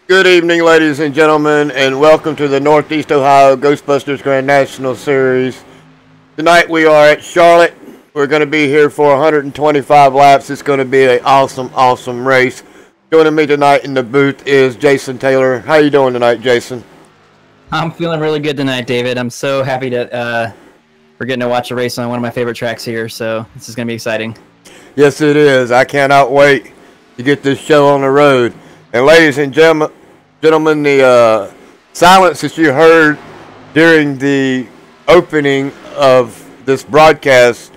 Good evening, ladies and gentlemen, and welcome to the Northeast Ohio Ghostbusters Grand National Series. Tonight we are at Charlotte. We're going to be here for 125 laps. It's going to be an awesome race. Joining me tonight in the booth is Jason Taylor. How you doing tonight, Jason? I'm feeling really good tonight, David. I'm so happy to we're getting to watch a race on one of my favorite tracks here, so this is going to be exciting. Yes, it is. I cannot wait to get this show on the road. And ladies and gentlemen, the silence that you heard during the opening of this broadcast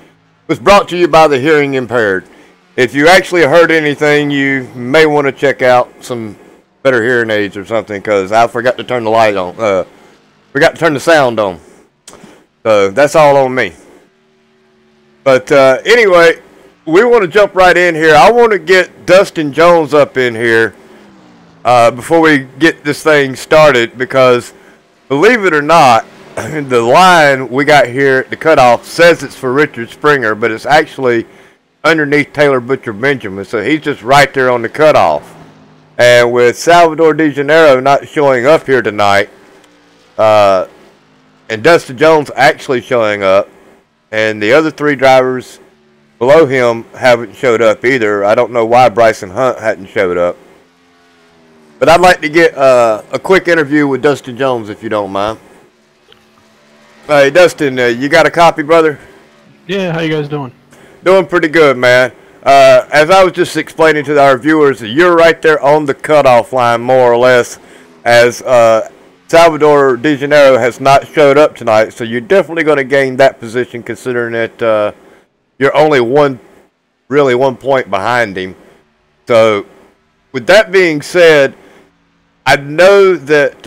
was brought to you by the hearing impaired. If you actually heard anything, you may want to check out some better hearing aids or something, because I forgot to turn the light on. Forgot to turn the sound on. So that's all on me. But anyway, we want to jump right in here. I want to get Dustin Jones up in here before we get this thing started, because believe it or not, the line we got here at the cutoff says it's for Richard Springer, but it's actually underneath Taylor Butcher Benjamin, so he's just right there on the cutoff. And with Salvador De Janeiro not showing up here tonight, and Dustin Jones actually showing up, and the other three drivers below him haven't showed up either. I don't know why Bryson Hunt hadn't showed up. But I'd like to get a quick interview with Dustin Jones, if you don't mind. Hey, Dustin, you got a copy, brother? Yeah, how you guys doing? Doing pretty good, man. As I was just explaining to our viewers, you're right there on the cutoff line, more or less, as Salvador De Janeiro has not showed up tonight, so you're definitely going to gain that position, considering that you're only one point behind him. So, with that being said, I know that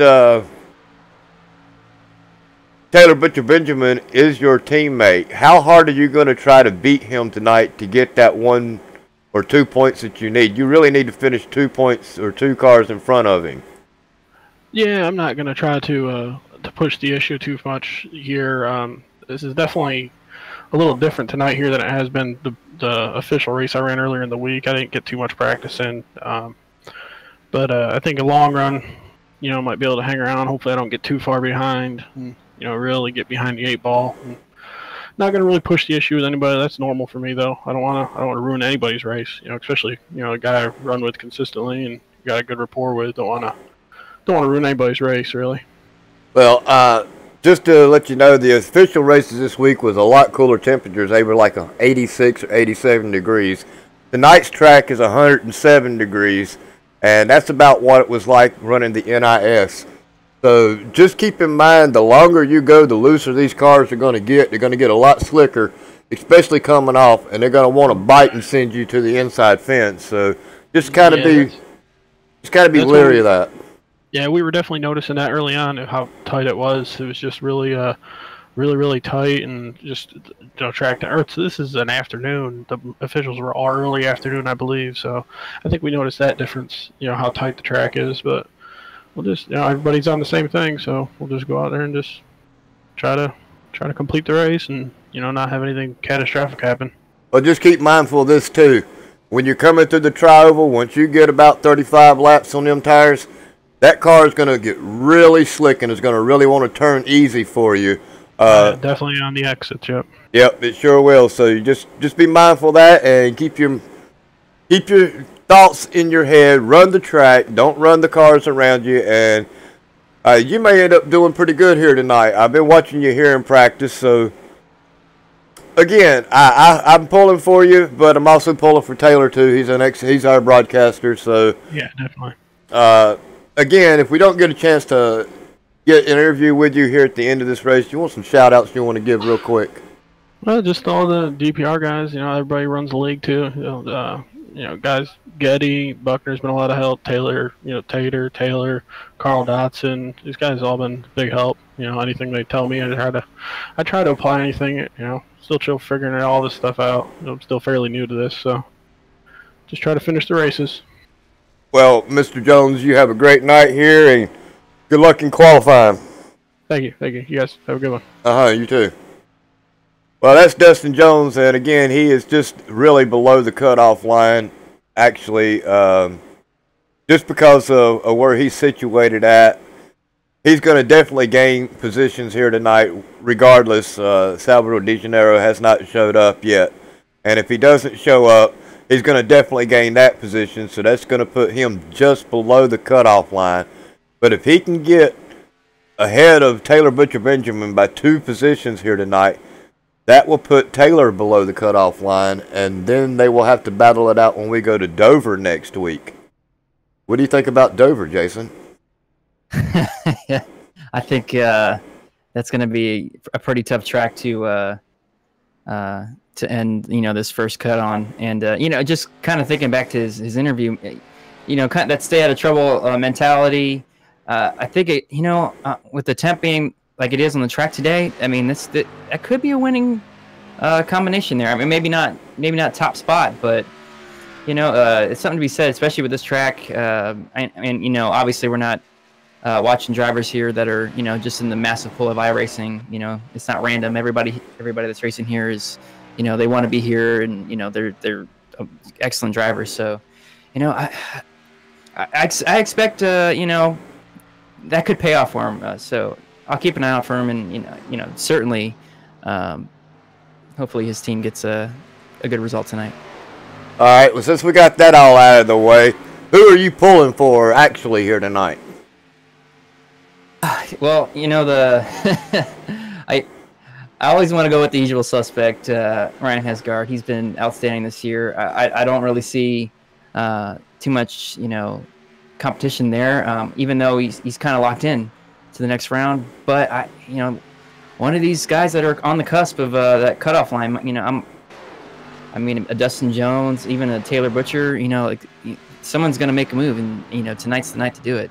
Taylor Butcher Benjamin is your teammate. How hard are you going to try to beat him tonight to get that 1 or 2 points that you need? You really need to finish 2 points or 2 cars in front of him. Yeah, I'm not going to try to push the issue too much here. This is definitely a little different tonight here than it has been the official race I ran earlier in the week. I didn't get too much practice in. But I think in the long run, I might be able to hang around. Hopefully I don't get too far behind and, really get behind the 8-ball. Not going to really push the issue with anybody. That's normal for me, though. I don't want to ruin anybody's race, especially, a guy I run with consistently and got a good rapport with. Don't want to ruin anybody's race, really. Well, just to let you know, the official races this week was a lot cooler temperatures. They were like 86 or 87 degrees. Tonight's track is 107 degrees. And that's about what it was like running the NIS. So just keep in mind, the longer you go, the looser these cars are going to get. They're going to get a lot slicker, especially coming off, and they're going to want to bite and send you to the inside fence. So just kind of be leery of that. Yeah, we were definitely noticing that early on, how tight it was. It was just really really tight, and just track to earth. So this is an afternoon. The officials were all early afternoon, I believe. So I think we noticed that difference. How tight the track is, but we'll just everybody's on the same thing, so we'll just go out there and just try to complete the race and not have anything catastrophic happen. Well, just keep mindful of this too. When you're coming through the tri-oval, once you get about 35 laps on them tires, that car is going to get really slick and is going to really want to turn easy for you. Definitely on the exits, yep. Yep, it sure will. So you just be mindful of that, and keep your thoughts in your head. Run the track. Don't run the cars around you, and you may end up doing pretty good here tonight. I've been watching you here in practice, so again, I'm pulling for you, but I'm also pulling for Taylor too. He's our broadcaster, so yeah, definitely. Again, if we don't get a chance to get an interview with you here at the end of this race, you want some shout-outs you want to give real quick? Well, just all the DPR guys. Everybody runs the league too. Guys, Getty, Buckner's been a lot of help. Taylor, Taylor, Carl Dotson. These guys have all been big help. Anything they tell me, I try to apply anything. Still figuring all this stuff out. I'm still fairly new to this, so just try to finish the races. Well, Mr. Jones, you have a great night here, and good luck in qualifying. Thank you. You guys have a good one. You too. Well, that's Dustin Jones, and again, he is just really below the cutoff line. Actually, just because of where he's situated at, he's going to definitely gain positions here tonight, regardless. Salvador De Janeiro has not showed up yet. And if he doesn't show up, he's going to definitely gain that position. So that's going to put him just below the cutoff line. But if he can get ahead of Taylor Butcher Benjamin by 2 positions here tonight, that will put Taylor below the cutoff line. And then they will have to battle it out when we go to Dover next week. What do you think about Dover, Jason? I think that's going to be a pretty tough track to end, this first cut on. And just kind of thinking back to his interview, kind of that stay out of trouble mentality. I think with the temp being like it is on the track today, I mean that could be a winning combination there. I mean maybe not top spot, but it's something to be said, especially with this track. And obviously we're not watching drivers here that are just in the massive pool of iRacing. It's not random. Everybody that's racing here is they want to be here, and they're excellent drivers. So I expect that could pay off for him. So I'll keep an eye out for him, and certainly hopefully his team gets a good result tonight. All right, well, since we got that all out of the way, who are you pulling for actually here tonight? Well, I always want to go with the usual suspect, Ryan Hesgaard. He's been outstanding this year. I don't really see too much, competition there, even though he's kind of locked in to the next round. But one of these guys that are on the cusp of that cutoff line, a Dustin Jones, even a Taylor Butcher, someone's going to make a move, and tonight's the night to do it.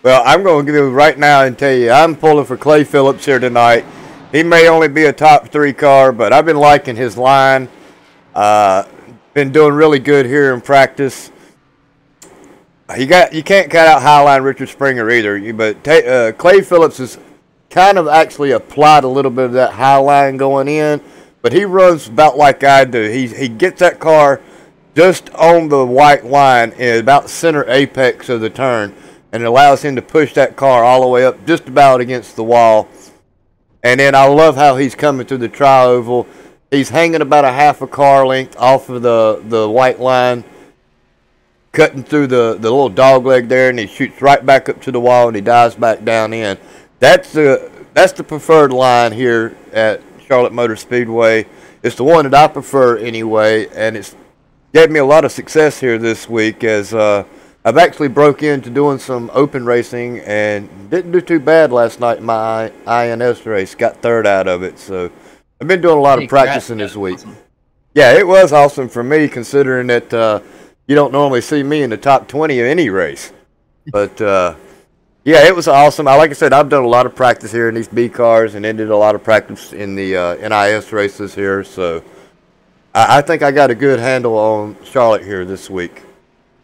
Well, I'm going to give you right now and tell you, I'm pulling for Clay Phillips here tonight. He may only be a top 3 car, but I've been liking his line. Been doing really good here in practice. You can't cut out Highline Richard Springer either, but Clay Phillips has kind of actually applied a little bit of that Highline going in, but he runs about like I do. He gets that car just on the white line in about center apex of the turn, and it allows him to push that car all the way up just about against the wall. And then I love how he's coming through the tri-oval. He's hanging about a half a car length off of the white line, cutting through the little dog leg there, and he shoots right back up to the wall, and he dives back down in. That's the preferred line here at Charlotte Motor Speedway. It's the one that I prefer anyway, and it's gave me a lot of success here this week as I've actually broke into doing some open racing and didn't do too bad last night in my INS race. Got 3rd out of it, so I've been doing a lot of practicing this week. Awesome. Yeah, it was awesome for me considering that you don't normally see me in the top 20 of any race. But, yeah, it was awesome. Like I said, I've done a lot of practice here in these B cars and then did a lot of practice in the NIS races here. So I think I got a good handle on Charlotte here this week.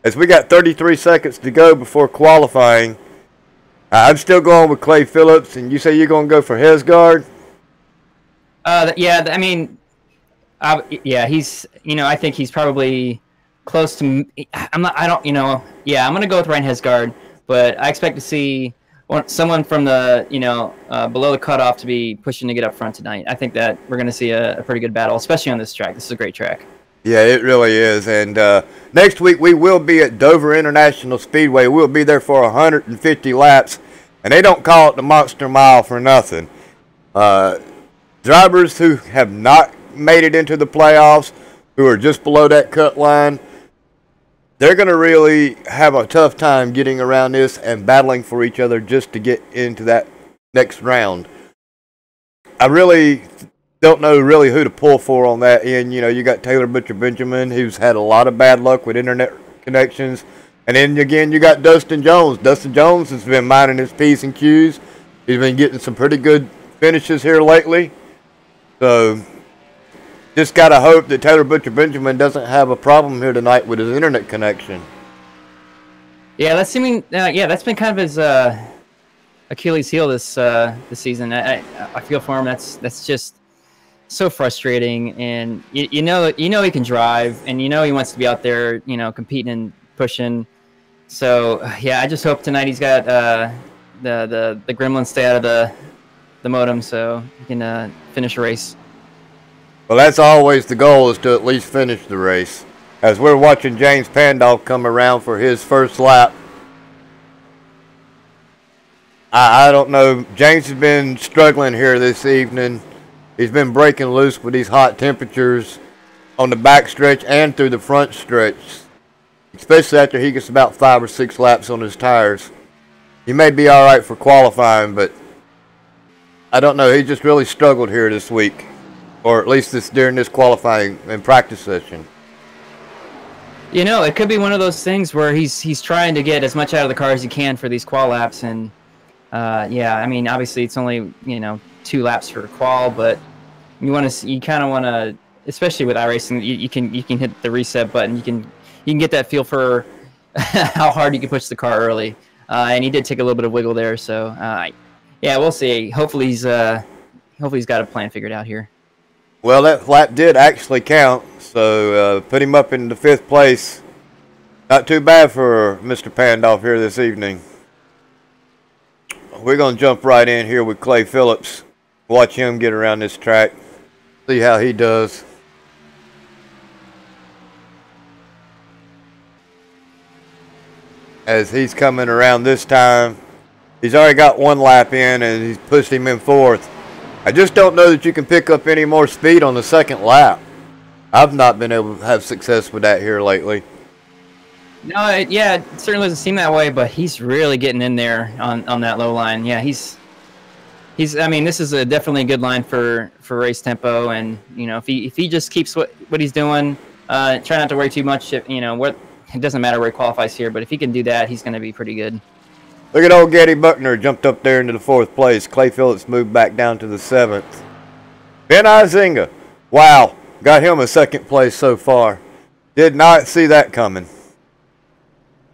As we got 33 seconds to go before qualifying, I'm still going with Clay Phillips, and you say you're going to go for Hesgaard? Yeah, he's, I think he's probably close to, I'm going to go with Ryan Hesgaard, but I expect to see someone from the, below the cutoff to be pushing to get up front tonight. I think that we're going to see a pretty good battle, especially on this track. This is a great track. Yeah, it really is. And next week we will be at Dover International Speedway. We'll be there for 150 laps, and they don't call it the Monster Mile for nothing. Drivers who have not made it into the playoffs, who are just below that cut line, they're going to really have a tough time getting around this and battling for each other just to get into that next round. I really don't know really who to pull for on that end. You got Taylor Butcher Benjamin, who's had a lot of bad luck with internet connections. And then again, you got Dustin Jones. Dustin Jones has been minding his P's and Q's. He's been getting some pretty good finishes here lately. So just got to hope that Taylor Butcher Benjamin doesn't have a problem here tonight with his internet connection. Yeah, that's been kind of his Achilles heel this season. I feel for him. That's just so frustrating, and you know he can drive, and he wants to be out there, competing and pushing. So yeah, I just hope tonight he's got the gremlins stay out of the modem, so he can finish a race. Well, that's always the goal, is to at least finish the race. As we're watching James Pandolf come around for his first lap. I don't know. James has been struggling here this evening. He's been breaking loose with these hot temperatures on the back stretch and through the front stretch, especially after he gets about 5 or 6 laps on his tires. He may be all right for qualifying, but I don't know. He just really struggled here this week, or at least during this qualifying and practice session. You know, it could be one of those things where he's trying to get as much out of the car as he can for these qual laps, and yeah, I mean, obviously it's only 2 laps for qual, but you kind of want to, especially with iRacing, you can hit the reset button. You can get that feel for how hard you can push the car early, and he did take a little bit of wiggle there. So yeah, we'll see. Hopefully he's got a plan figured out here. Well, that lap did actually count, so put him up in the 5th place. Not too bad for Mr. Pandolf here this evening. We're going to jump right in here with Clay Phillips. Watch him get around this track. See how he does. As he's coming around this time, he's already got 1 lap in, and he's pushed him in 4th. I just don't know that you can pick up any more speed on the 2nd lap. I've not been able to have success with that here lately. No, yeah, it certainly doesn't seem that way, but he's really getting in there on that low line. Yeah, he's. I mean, this is definitely a good line for race tempo, and if he just keeps what he's doing, try not to worry too much. It doesn't matter where he qualifies here, but if he can do that, he's going to be pretty good. Look at old Getty Buckner jumped up there into the 4th place. Clay Phillips moved back down to the 7th. Ben Izinga, wow, got him a 2nd place so far. Did not see that coming.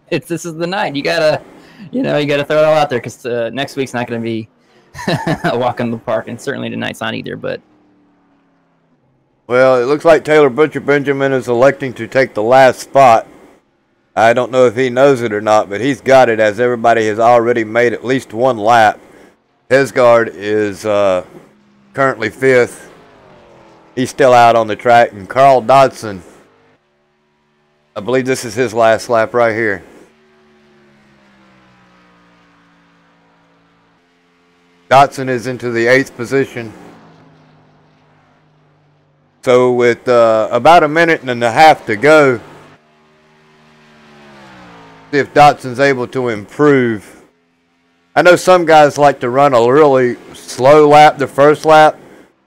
This is the night. You gotta throw it all out there, because next week's not going to be a walk in the park, and certainly tonight's not either. But well, it looks like Taylor Butcher Benjamin is electing to take the last spot. I don't know if he knows it or not, but he's got it, as everybody has already made at least 1 lap. Hesgard is currently 5th. He's still out on the track. And Carl Dodson, I believe this is his last lap right here. Dodson is into the 8th position. So with about 1.5 minutes to go, see if Dotson's able to improve. I know some guys like to run a really slow lap the 1st lap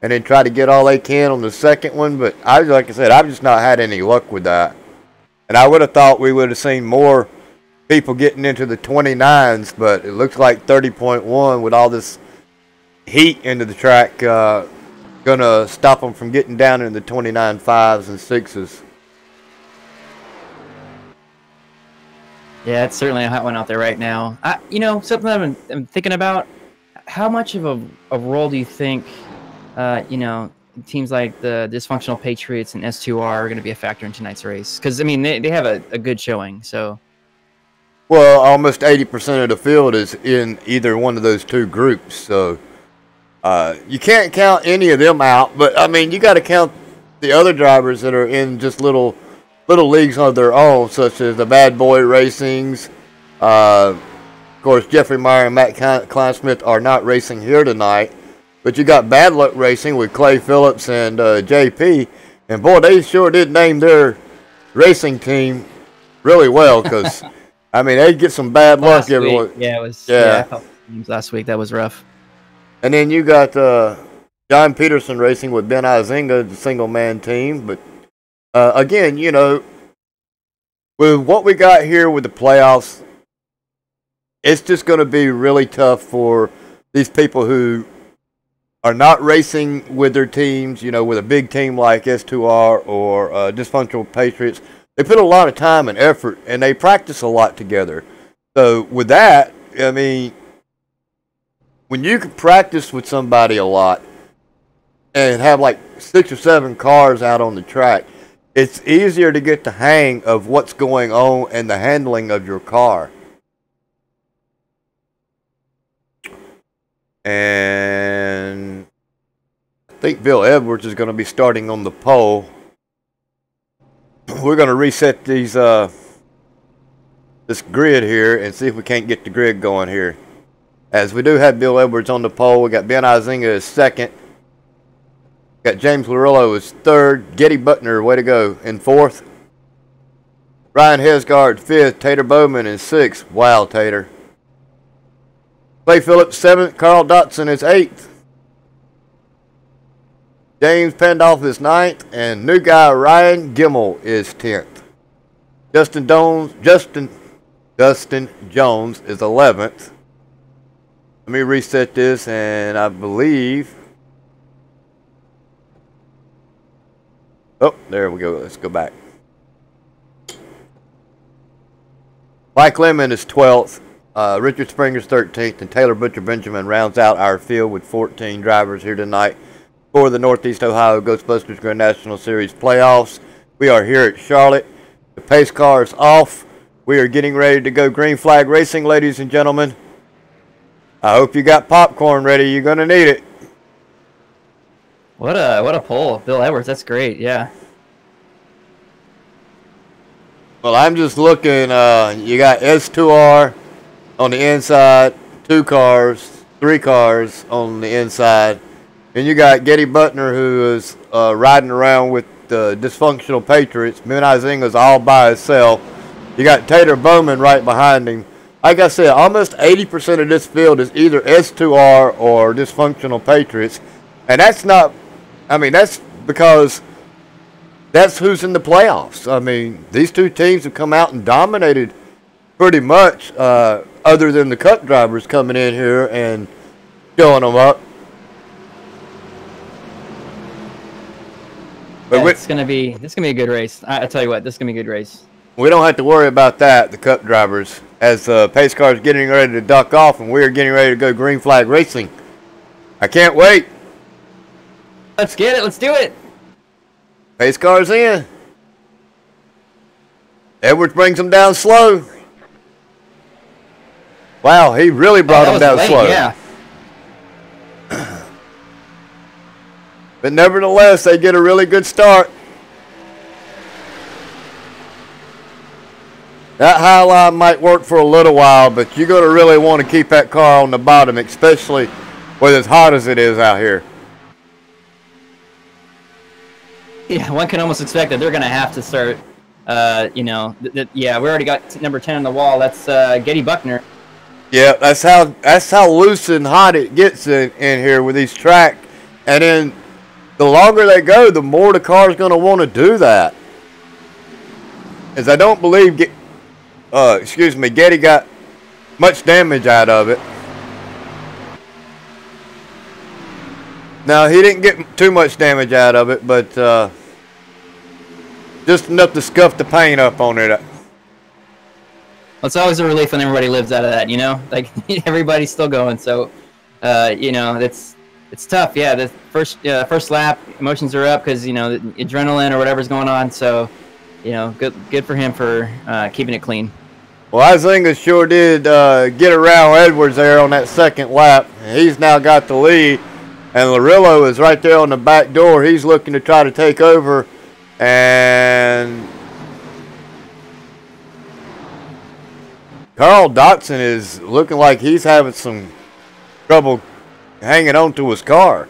and then try to get all they can on the 2nd one, but like I said, I've just not had any luck with that. And I would have thought we would have seen more people getting into the 29s, but it looks like 30.1 with all this heat into the track gonna stop them from getting down in the 29 5s and 6s. yeah, it's certainly a hot one out there right now. Something I'm thinking about, how much of a role do you think, teams like the dysfunctional Patriots and S2R are going to be a factor in tonight's race? Because, I mean, they have a good showing, so. Well, almost 80% of the field is in either one of those 2 groups, so you can't count any of them out. But, I mean, you got to count the other drivers that are in just little leagues of their own, such as the Bad Boy Racings. Of course, Jeffrey Meyer and Matt Kleinsmith are not racing here tonight. But you got Bad Luck Racing with Clay Phillips and JP. And, boy, they sure did name their racing team really well, because, I mean, they get some bad luck everyone. Yeah, it was. Yeah, I felt last week that was rough. And then you got John Peterson Racing with Ben Izinga, the single-man team. But, again, with what we got here with the playoffs, it's just going to be really tough for these people who are not racing with their teams, with a big team like S2R or Dysfunctional Patriots. They put a lot of time and effort, and they practice a lot together. So with that, I mean, when you can practice with somebody a lot and have like 6 or 7 cars out on the track, it's easier to get the hang of what's going on and the handling of your car. And I think Bill Edwards is going to be starting on the pole. We're going to reset these this grid here and see if we can't get the grid going here. As we do have Bill Edwards on the pole, we got Ben Izinga as second. Got James Larillo as third. Getty Butner, way to go, in fourth. Ryan Hesgard fifth. Tater Bowman in sixth. Wow, Tater. Clay Phillips seventh. Carl Dotson is eighth. James Pandolf is ninth. And new guy Ryan Gimmel is 10th. Dustin Jones is 11th. Let me reset this, and I believe... Oh, there we go. Let's go back. Mike Lemon is 12th. Richard Springer's 13th. And Taylor Butcher Benjamin rounds out our field with 14 drivers here tonight for the Northeast Ohio Ghostbusters Grand National Series playoffs. We are here at Charlotte. The pace car is off. We are getting ready to go green flag racing, ladies and gentlemen. I hope you got popcorn ready. You're going to need it. What a pull, Bill Edwards. That's great. Yeah. Well, I'm just looking. You got S2R on the inside, 2 cars, 3 cars on the inside. And you got Getty Butner, who is riding around with the dysfunctional Patriots. Ben Izinga's all by himself. You got Tater Bowman right behind him. Like I said, almost 80% of this field is either S2R or dysfunctional Patriots. And that's not, I mean, that's because that's who's in the playoffs. I mean, these two teams have come out and dominated pretty much, other than the Cup drivers coming in here and showing them up. But Yeah, this is gonna be a good race. I tell you what, this is gonna be a good race. We don't have to worry about that, the Cup drivers, as pace car is getting ready to duck off and we are getting ready to go green flag racing. I can't wait. Let's get it. Let's do it. Pace car's in. Edwards brings him down slow. Wow, he really brought him down slow. Yeah. But nevertheless, they get a really good start. That high line might work for a little while, but you're going to really want to keep that car on the bottom, especially with as hot as it is out here. Yeah, one can almost expect that they're going to have to start, yeah, we already got number 10 on the wall. That's Getty Buckner. Yeah, that's how loose and hot it gets in here with these track. And then the longer they go, the more the car's going to want to do that. As I don't believe Getty got much damage out of it. Now, he didn't get too much damage out of it, but just enough to scuff the paint up on it. Well, it's always a relief when everybody lives out of that, you know? Like, everybody's still going, so, you know, it's tough. Yeah, the first lap, emotions are up because, you know, the adrenaline or whatever's going on, so, you know, good for him for keeping it clean. Well, Izinga sure did get around Edwards there on that second lap. He's now got the lead. And Larillo is right there on the back door. He's looking to try to take over. And Carl Dotson is looking like he's having some trouble hanging on to his car.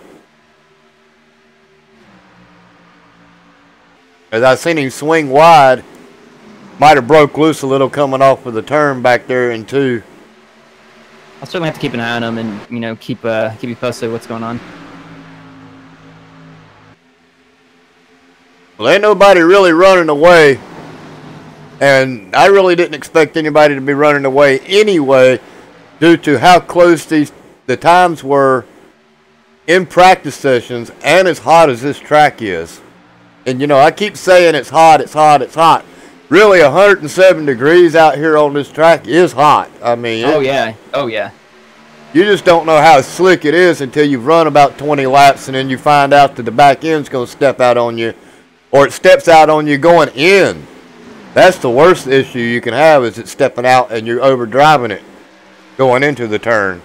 As I seen him swing wide. Might have broke loose a little coming off of the turn back there in 2. I'll certainly have to keep an eye on him and, you know, keep you posted what's going on. Well, ain't nobody really running away. And I really didn't expect anybody to be running away anyway due to how close the times were in practice sessions and as hot as this track is. And, you know, I keep saying it's hot, it's hot, it's hot. Really, 107 degrees out here on this track is hot. I mean, oh yeah. You just don't know how slick it is until you've run about 20 laps and then you find out that the back end's going to step out on you or it steps out on you going in. That's the worst issue you can have, is it stepping out and you're overdriving it going into the turn.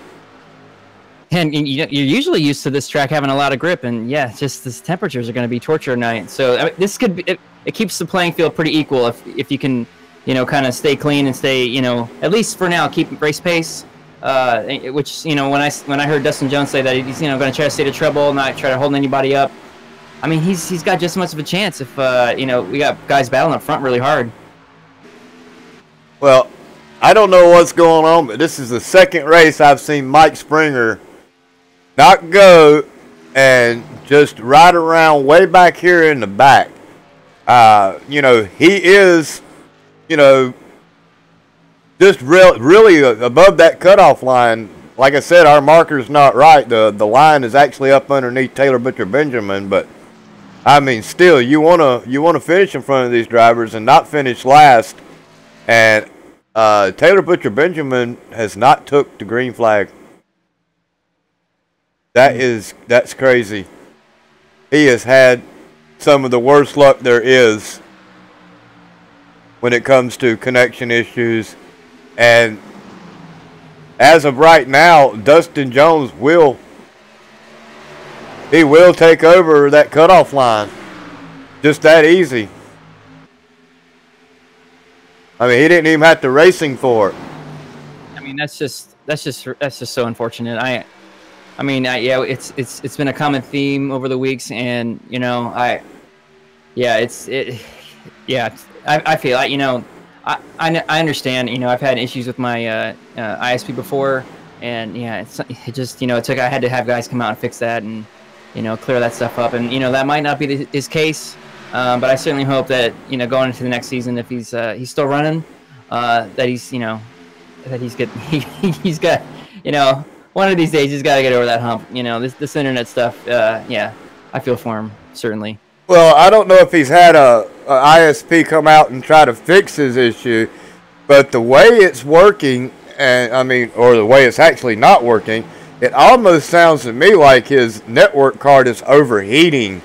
And you're usually used to this track having a lot of grip, and yeah, just these temperatures are going to be torture tonight. So I mean, this could be, it keeps the playing field pretty equal if you can, kind of stay clean and stay, at least for now, keep race pace. Which when I heard Dustin Jones say that he's going to try to stay to trouble, not try to hold anybody up. I mean, he's got just as much of a chance if we got guys battling up front really hard. Well, I don't know what's going on, but this is the second race I've seen Mike Springer not go and just ride around way back here in the back. He is, just really above that cutoff line. Like I said, our marker's not right. The line is actually up underneath Taylor Butcher Benjamin, but I mean, still, you wanna finish in front of these drivers and not finish last. And Taylor Butcher Benjamin has not took the green flag. That's crazy. He has had some of the worst luck there is when it comes to connection issues. And as of right now, Dustin Jones will take over that cutoff line. Just that easy. I mean, he didn't even have to racing for it. I mean, that's just so unfortunate. It's been a common theme over the weeks, and I feel like I understand. I've had issues with my ISP before, and I had to have guys come out and fix that and clear that stuff up, and that might not be his case, but I certainly hope that going into the next season, if he's still running, that he's got one of these days he's got to get over that hump. This internet stuff. I feel for him, certainly. Well, I don't know if he's had a ISP come out and try to fix his issue, but the way it's working, or the way it's actually not working, it almost sounds to me like his network card is overheating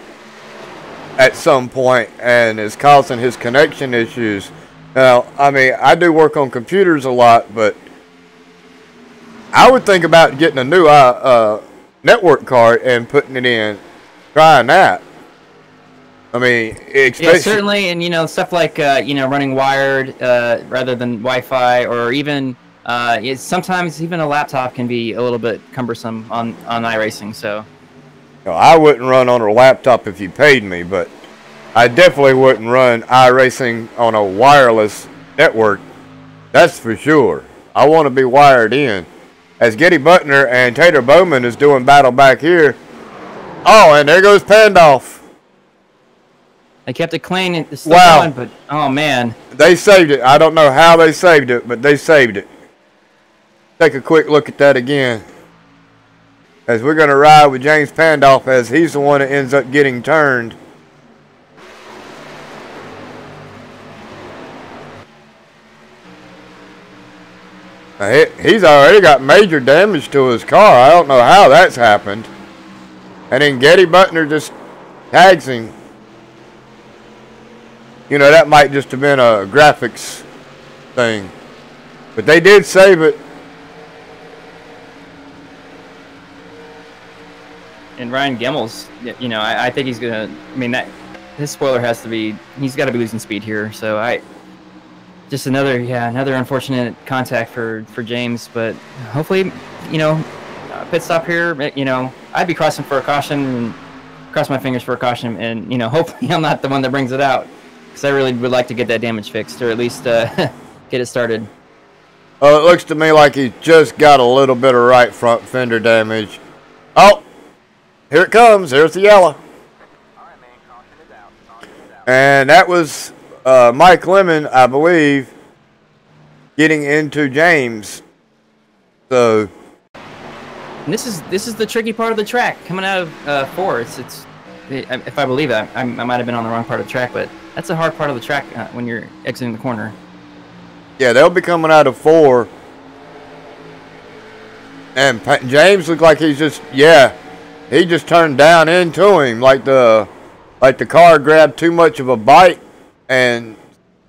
at some point and is causing his connection issues. Now, I do work on computers a lot, but I would think about getting a new network card and putting it in, trying that. Certainly, and stuff like running wired rather than Wi-Fi, or even sometimes even a laptop can be a little bit cumbersome on iRacing. So, I wouldn't run on a laptop if you paid me, but I definitely wouldn't run iRacing on a wireless network. That's for sure. I want to be wired in. As Getty Butner and Tater Bowman is doing battle back here. Oh, and there goes Pandolf. They kept it clean. It's still wow. going, but oh man. They saved it. I don't know how they saved it, but they saved it. Take a quick look at that again. As we're going to ride with James Pandolf, as he's the one that ends up getting turned. He's already got major damage to his car. I don't know how that's happened. And then Getty Butner just tags him. That might just have been a graphics thing. But they did save it. And Ryan Gemmel's, I think he's going to, his spoiler has to be, he's got to be losing speed here. So just another unfortunate contact for James. But hopefully, pit stop here, I'd be crossing for a caution and cross my fingers for a caution. And, hopefully I'm not the one that brings it out. Because I really would like to get that damage fixed, or at least get it started. Well, it looks to me like he just got a little bit of right front fender damage. Oh, here it comes. There's the yellow. And that was Mike Lemon, I believe, getting into James. So, and this is the tricky part of the track coming out of 4. It's if I believe that I might have been on the wrong part of the track, but that's a hard part of the track when you're exiting the corner. Yeah, they'll be coming out of 4. And James looked like he just turned down into him like the like the car grabbed too much of a bite and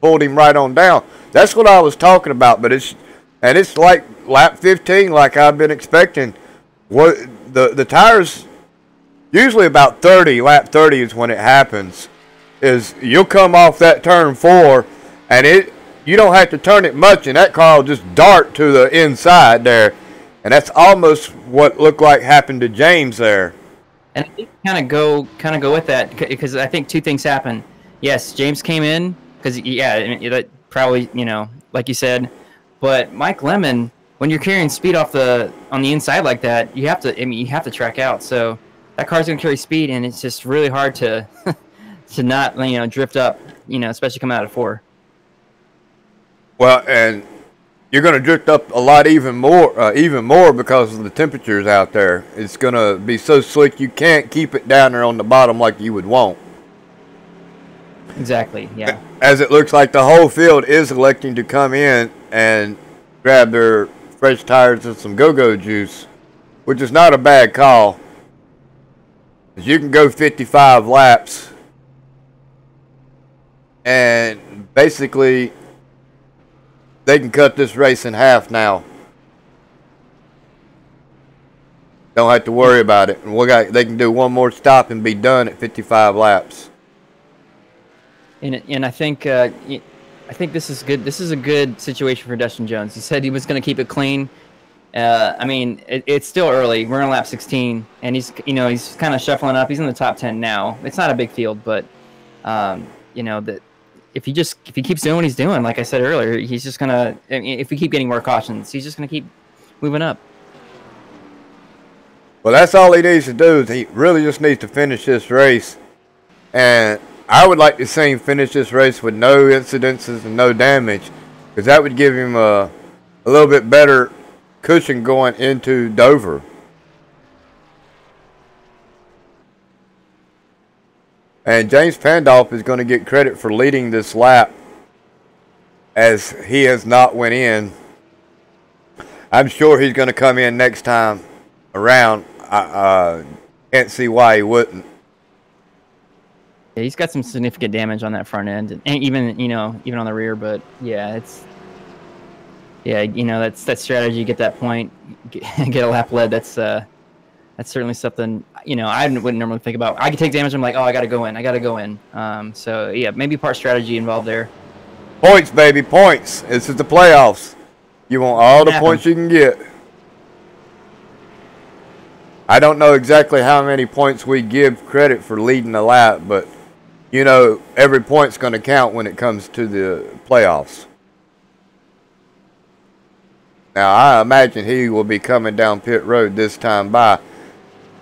pulled him right on down. That's what I was talking about. But it's like lap 15, like I've been expecting. What the tires usually about 30, lap 30 is when it happens. Is you'll come off that turn 4, and you don't have to turn it much, and that car will just dart to the inside there, and that's almost what looked like happened to James there. And I think kind of go with that, because I think two things happen. Yes, James came in because that probably, like you said, but Mike Lemon, when you're carrying speed on the inside like that, you have to track out. So that car's gonna carry speed, and it's just really hard to to not drift up, especially coming out of 4. Well, and you're going to drift up a lot even more because of the temperatures out there. It's going to be so slick you can't keep it down there on the bottom like you would want. Exactly, yeah. As it looks like the whole field is electing to come in and grab their fresh tires and some go-go juice, which is not a bad call. You can go 55 laps and basically they can cut this race in half now. Don't have to worry about it. And they can do one more stop and be done at 55 laps. And I think this is good. This is a good situation for Dustin Jones. He said he was going to keep it clean. I mean, it's still early. We're on lap 16, and he's kind of shuffling up. He's in the top 10 now. It's not a big field, but that if he keeps doing what he's doing, like I said earlier, he's just gonna. If we keep getting more cautions, he's just gonna keep moving up. Well, that's all he needs to do. Is he really just needs to finish this race, and I would like to see him finish this race with no incidences and no damage, because that would give him a little bit better cushion going into Dover. And James Pandolf is going to get credit for leading this lap, as he has not went in. I'm sure he's going to come in next time around. I can't see why he wouldn't. Yeah, he's got some significant damage on that front end, and even on the rear. But yeah, that's that strategy. Get that point, get a lap lead. That's certainly something I wouldn't normally think about. I could take damage. I'm like, oh, I gotta go in. So yeah, maybe part strategy involved there. Points, baby, points. This is the playoffs. You want all the points you can get. I don't know exactly how many points we give credit for leading the lap, but every point's going to count when it comes to the playoffs. Now, I imagine he will be coming down pit road this time by.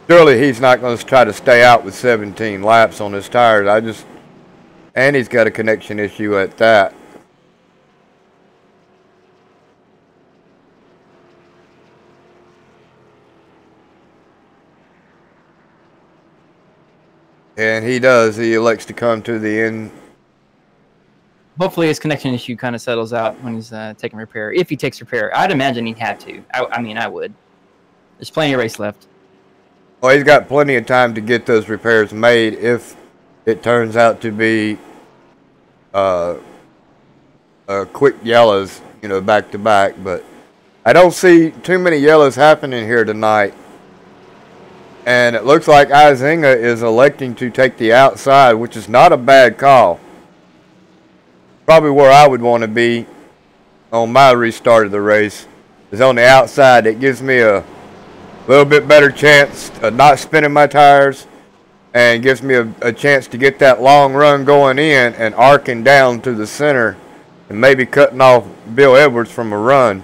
Surely he's not going to try to stay out with 17 laps on his tires. And he's got a connection issue at that. And he does. He elects to come to the end. Hopefully his connection issue kind of settles out when he's taking repair. If he takes repair. I'd imagine he'd have to. I would. There's plenty of race left. Well, he's got plenty of time to get those repairs made if it turns out to be quick yellows, back to back. But I don't see too many yellows happening here tonight. And it looks like Izinga is electing to take the outside, which is not a bad call. Probably where I would want to be on my restart of the race is on the outside. It gives me a little bit better chance of not spinning my tires, and gives me a chance to get that long run going in and arcing down to the center and maybe cutting off Bill Edwards from a run.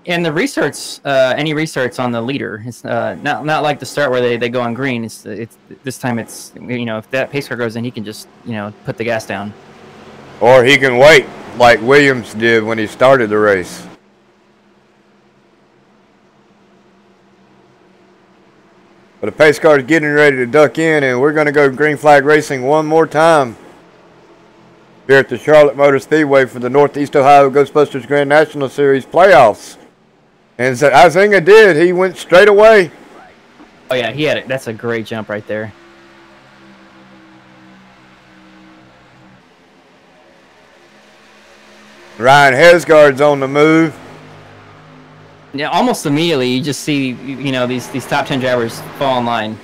And the restarts, any restarts on the leader, it's not like the start where they go on green. It's this time it's if that pace car goes in, he can just put the gas down. Or he can wait like Williams did when he started the race. But the pace car is getting ready to duck in, and we're going to go green flag racing one more time here at the Charlotte Motor Speedway for the Northeast Ohio Ghostbusters Grand National Series playoffs. And so Izinga did. He went straight away. Oh, yeah, he had it. That's a great jump right there. Ryan Hesgard's on the move. Yeah, almost immediately you just see, you know, these top 10 drivers fall in line.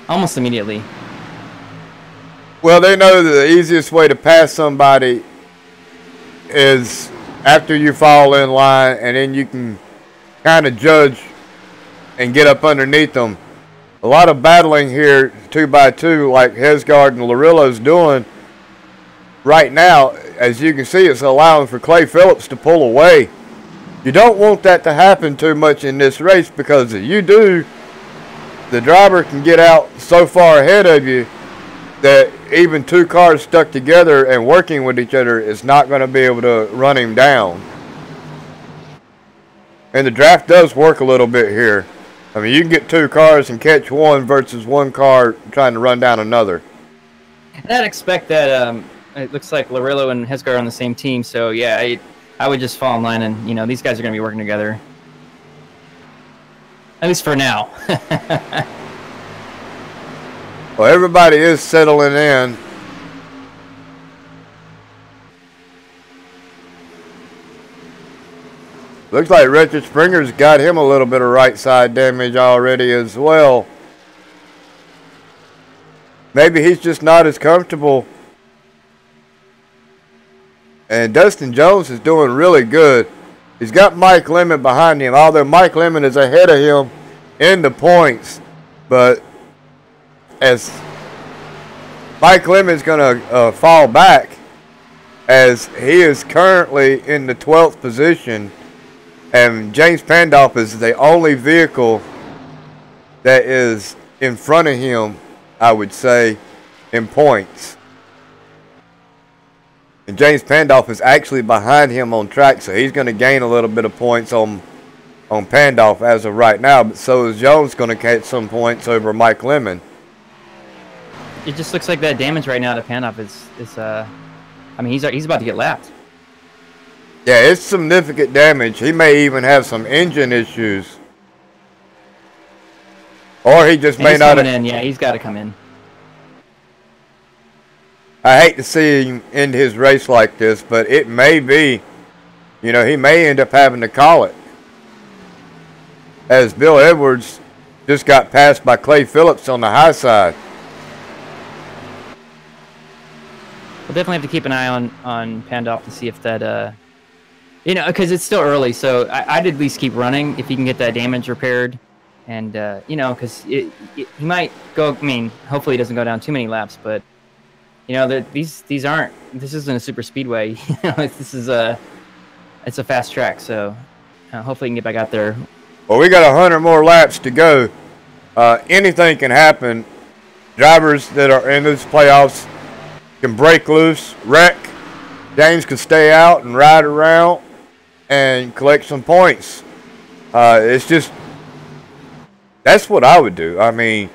Almost immediately. Well, they know that the easiest way to pass somebody is after you fall in line, and then you can kind of judge and get up underneath them. A lot of battling here 2x2 like Hesgard and Larillo's doing right now. As you can see, it's allowing for Clay Phillips to pull away. You don't want that to happen too much in this race, because if you do, the driver can get out so far ahead of you that even two cars stuck together and working with each other is not going to be able to run him down. And the draft does work a little bit here. I mean, you can get two cars and catch one versus one car trying to run down another. And I'd expect that. It looks like Larillo and Hesgar are on the same team, so yeah, I would just fall in line, and you know, these guys are going to be working together. At least for now. Well, everybody is settling in. Looks like Richard Springer's got him a little bit of right side damage already as well. Maybe he's just not as comfortable. And Dustin Jones is doing really good. He's got Mike Lemon behind him, although Mike Lemon is ahead of him in the points. But as Mike Lemon's going to fall back, as he is currently in the 12th position, and James Pandolf is the only vehicle that is in front of him, I would say, in points. And James Pandolf is actually behind him on track, so he's going to gain a little bit of points on Pandolf as of right now. But so is Jones going to catch some points over Mike Lemon. It just looks like that damage right now to Pandolf is I mean, he's about to get lapped. Yeah, it's significant damage. He may even have some engine issues. Or he just may not. Coming in. Yeah, he's got to come in. I hate to see him end his race like this, but it may be, you know, he may end up having to call it. As Bill Edwards just got passed by Clay Phillips on the high side. We'll definitely have to keep an eye on Pandolf to see if that, you know, because it's still early, so I'd at least keep running if he can get that damage repaired. And, you know, because he might go, I mean, hopefully he doesn't go down too many laps, but, you know, these aren't, this isn't a super speedway. You know, it's a fast track, so hopefully he can get back out there. Well, we got 100 more laps to go. Anything can happen. Drivers that are in these playoffs can break loose, wreck. James can stay out and ride around and collect some points. It's just, that's what I would do. I mean,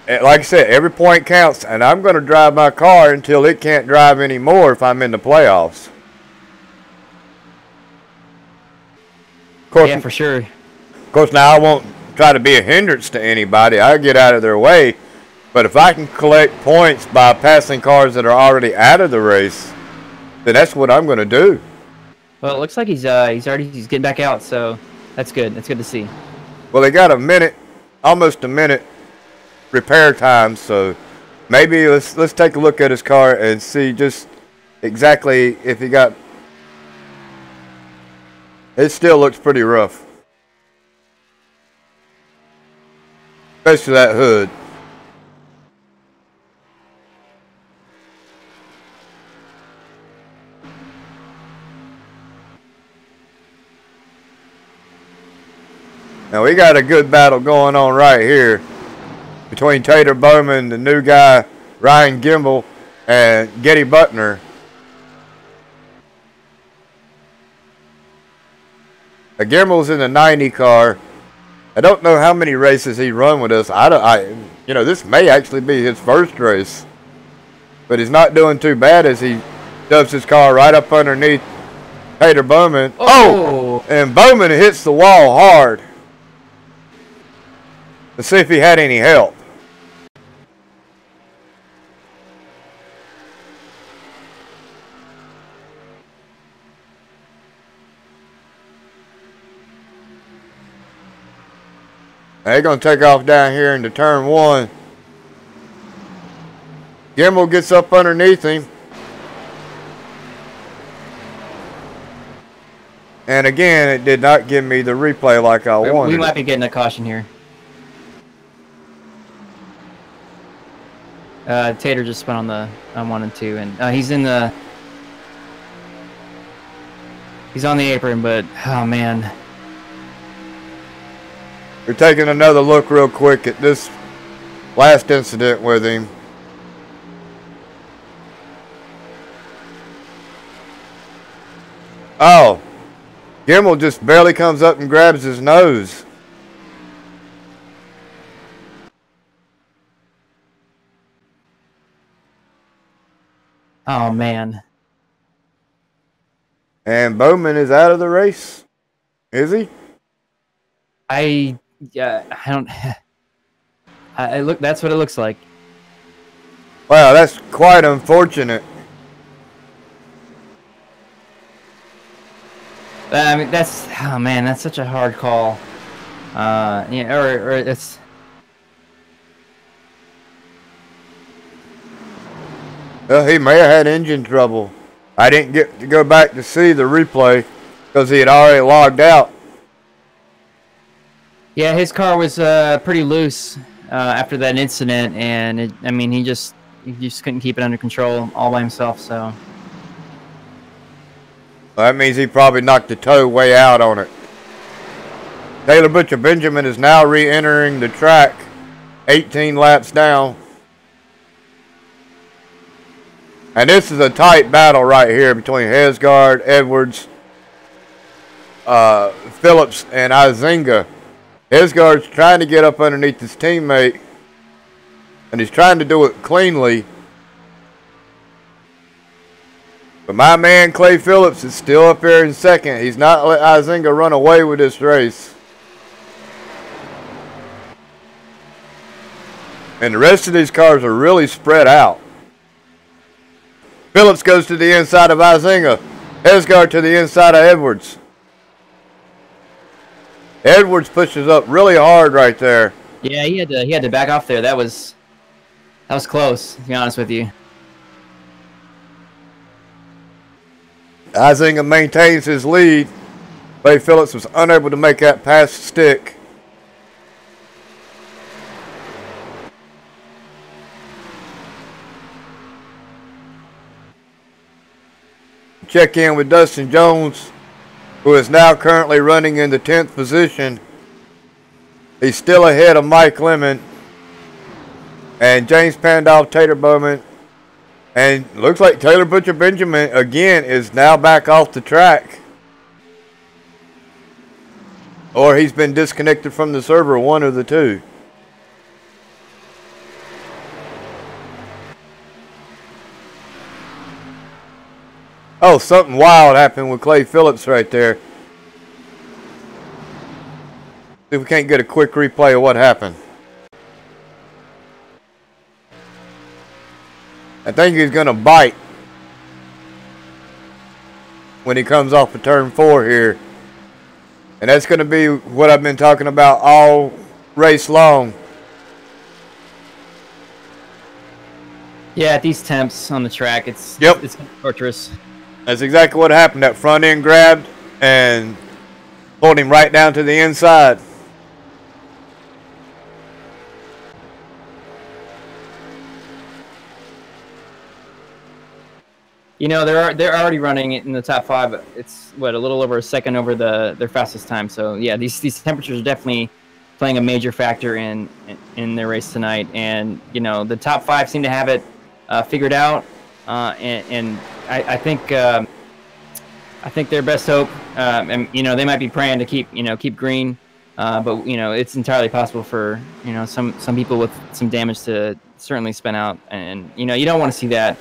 like I said, every point counts, and I'm going to drive my car until it can't drive anymore if I'm in the playoffs. Of course, yeah, for sure. Of course, now I won't try to be a hindrance to anybody. I'll get out of their way. But if I can collect points by passing cars that are already out of the race, then that's what I'm going to do. Well, it looks like he's getting back out, so that's good. That's good to see. Well, they got a minute, almost a minute repair time, so maybe let's take a look at his car and see just exactly if he got. It still looks pretty rough, especially that hood. Now we got a good battle going on right here between Tater Bowman, the new guy, Ryan Gimble, and Getty Butner. Gimble's in the 90 car. I don't know how many races he run with us. You know, this may actually be his first race, but he's not doing too bad as he does his car right up underneath Tater Bowman. Oh! And Bowman hits the wall hard. Let's see if he had any help. They're going to take off down here into turn 1. Gimbal gets up underneath him. And again, it did not give me the replay like I wanted. We might be getting a caution here. Tater just spun on the 1 and 2, and he's in the. He's on the apron, but oh man. We're taking another look real quick at this last incident with him. Oh, Gimbal just barely comes up and grabs his nose. Oh man. And Bowman is out of the race. Is he? I don't. I look. That's what it looks like. Wow, that's quite unfortunate. I mean, that's, oh man, that's such a hard call. Yeah, or it's. Well, he may have had engine trouble. I didn't get to go back to see the replay because he had already logged out. Yeah, his car was pretty loose after that incident, and I mean, he just couldn't keep it under control all by himself. So. Well, that means he probably knocked the toe way out on it. Taylor Butcher Benjamin is now re-entering the track, 18 laps down. And this is a tight battle right here between Hesgard, Edwards, Phillips, and Izinga. Hesgard's trying to get up underneath his teammate, and he's trying to do it cleanly. But my man Clay Phillips is still up here in second. He's not let Izinga run away with this race. And the rest of these cars are really spread out. Phillips goes to the inside of Izinga. Hesgard to the inside of Edwards. Edwards pushes up really hard right there. Yeah, he had to back off there. That was close, to be honest with you. Izinga maintains his lead. Clay Phillips was unable to make that pass stick. Check in with Dustin Jones, who is now currently running in the 10th position. He's still ahead of Mike Lemon and James Pandolf, Tater Bowman. And looks like Taylor Butcher Benjamin again is now back off the track. Or he's been disconnected from the server, one of the two. Oh, something wild happened with Clay Phillips right there. See if we can't get a quick replay of what happened. I think he's going to bite when he comes off of turn 4 here. And that's going to be what I've been talking about all race long. Yeah, at these temps on the track, it's torturous. That's exactly what happened. That front end grabbed and pulled him right down to the inside. You know, they're already running it in the top 5. It's what, a little over a second over their fastest time. So yeah, these temperatures are definitely playing a major factor in their race tonight. And you know, the top 5 seem to have it figured out. And I think their best hope, and you know, they might be praying to keep green, but you know, it's entirely possible for some people with some damage to certainly spin out, and you know, you don't want to see that.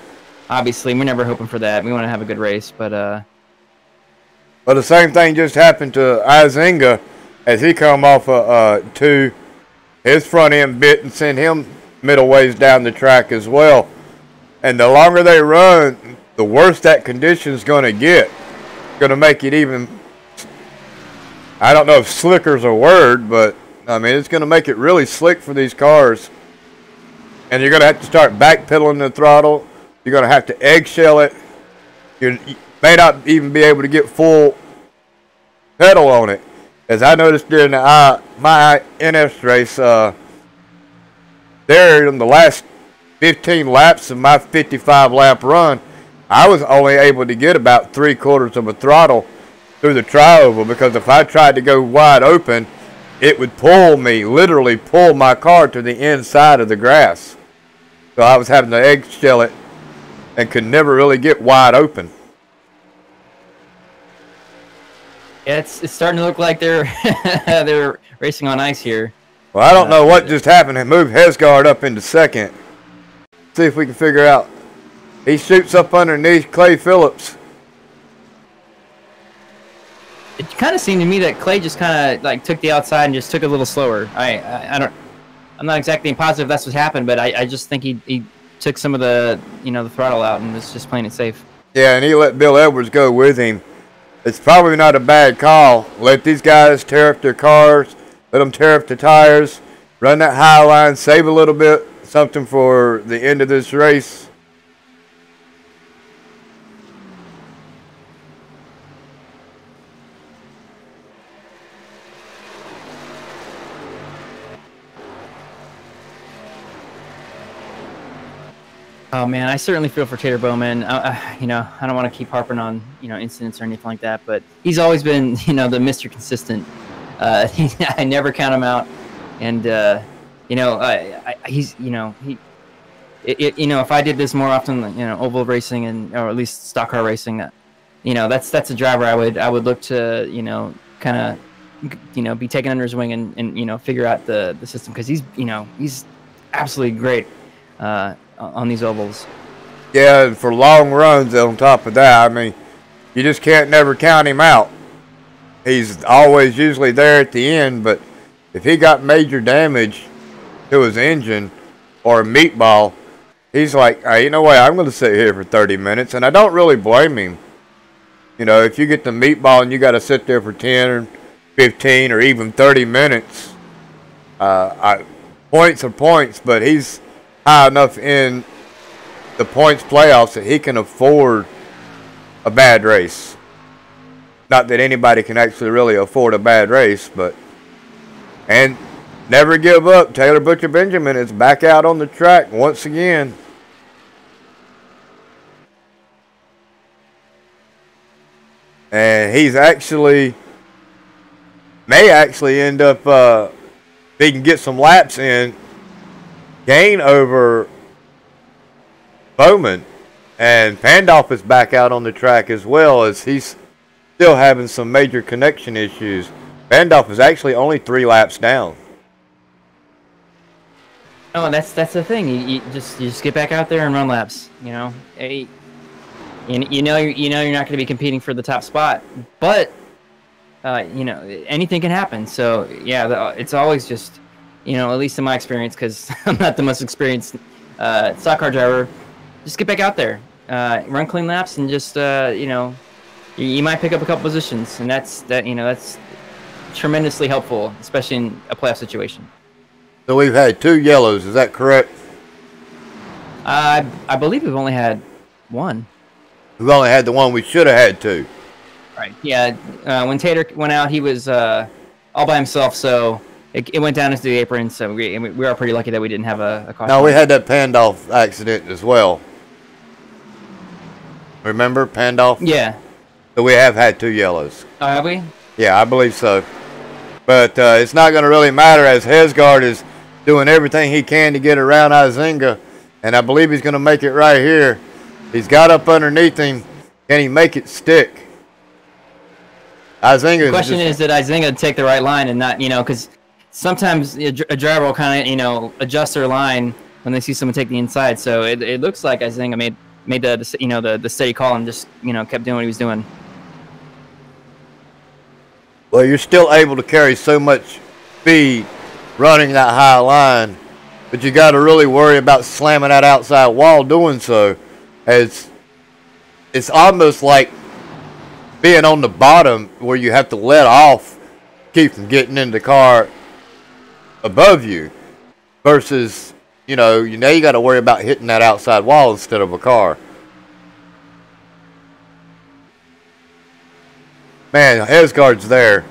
Obviously, we're never hoping for that. We want to have a good race, but well, the same thing just happened to Izinga as he come off of 2. His front end bit and sent him middle ways down the track as well. And the longer they run, the worse that condition is going to get. Going to make it even, I don't know if slicker's a word, but I mean, it's going to make it really slick for these cars. And you're going to have to start backpedaling the throttle. You're going to have to eggshell it. You may not even be able to get full pedal on it. As I noticed during my NS race, there in the last 15 laps of my 55 lap run, I was only able to get about 3/4 of a throttle through the tri-oval, because if I tried to go wide open, it would pull me, literally pull my car to the inside of the grass. So I was having to eggshell it and could never really get wide open. Yeah, it's starting to look like they're they're racing on ice here. Well, I don't know what just happened. It moved Hesgard up into second. See if we can figure out. He shoots up underneath Clay Phillips. It kind of seemed to me that Clay just kind of like took the outside and just took it a little slower. I'm not exactly positive that's what happened, but I just think he took some of the the throttle out and was just playing it safe. Yeah, and he let Bill Edwards go with him. It's probably not a bad call. Let these guys tear up their cars. Let them tear up the tires. Run that high line. Save a little bit. Something for the end of this race. Oh man, I certainly feel for Tater Bowman. I don't want to keep harping on incidents or anything like that, but he's always been the Mr. Consistent. I never count him out, and he's if I did this more often, oval racing or at least stock car racing, that's a driver I would look to kind of be taken under his wing and figure out the system, because he's absolutely great on these ovals. Yeah, and for long runs on top of that, I mean, you just can't never count him out. He's always usually there at the end, but if he got major damage to his engine or a meatball, he's like, hey, you know what, I'm going to sit here for 30 minutes, and I don't really blame him. If you get the meatball and you got to sit there for 10 or 15 or even 30 minutes, points are points, but he's high enough in the points playoffs that he can afford a bad race. Not that anybody can actually really afford a bad race, and never give up. Taylor Butcher Benjamin is back out on the track once again. And he's may actually end up, if he can get some laps in, gain over Bowman. And Pandolf is back out on the track as well, as he's still having some major connection issues. Pandolf is actually only 3 laps down. Oh, that's the thing. You just get back out there and run laps. Hey, you're not going to be competing for the top spot, but anything can happen. So yeah, it's always just at least in my experience, because I'm not the most experienced stock car driver, just get back out there, run clean laps, and just you might pick up a couple positions, and that's tremendously helpful, especially in a playoff situation. So we've had 2 yellows, is that correct? I believe we've only had 1. We've only had the one. We should have had 2. Right. Yeah. When Tater went out, he was all by himself, so it went down into the apron. So we are pretty lucky that we didn't have a caution. No, we had that Pandolf accident as well. Remember Pandolf? Yeah. So we have had 2 yellows. Oh, have we? Yeah, I believe so. But it's not going to really matter, as Hesgard is doing everything he can to get around Izinga, and I believe he's going to make it right here. He's got up underneath him. Can he make it stick? Izinga. The question is, did Izinga take the right line and not, because sometimes a driver will kind of, adjust their line when they see someone take the inside. So it looks like Izinga made the steady call and just kept doing what he was doing. Well, you're still able to carry so much speed running that high line, but you got to really worry about slamming that outside wall doing so, as it's almost like being on the bottom where you have to let off, keep from getting in the car above you versus, now you got to worry about hitting that outside wall instead of a car. Man, Hesgaard's there.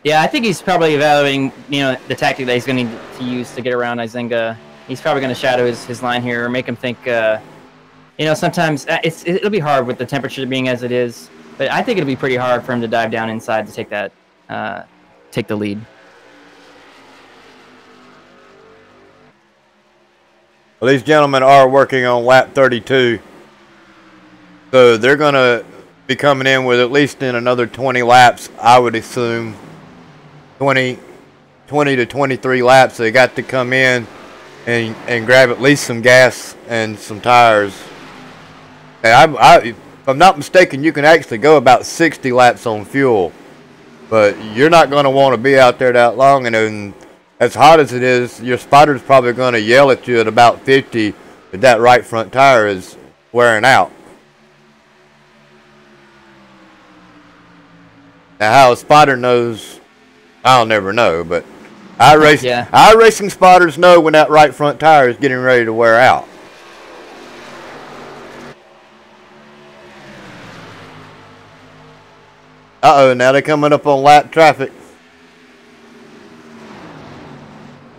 Yeah, I think he's probably evaluating, the tactic that he's going to need to use to get around Izinga. He's probably going to shadow his line here or make him think, sometimes it'll be hard with the temperature being as it is, but I think it'll be pretty hard for him to dive down inside to take the lead. Well, these gentlemen are working on lap 32, so they're going to be coming in with at least in another 20 laps, I would assume. 20 to 23 laps. They got to come in and grab at least some gas and some tires. And if I'm not mistaken, you can actually go about 60 laps on fuel, but you're not going to want to be out there that long. And then, as hot as it is, your spotter's probably going to yell at you at about 50 if that right front tire is wearing out. Now, how a spotter knows, I'll never know, but iRacing spotters know when that right front tire is getting ready to wear out. Uh-oh, now they're coming up on lap traffic.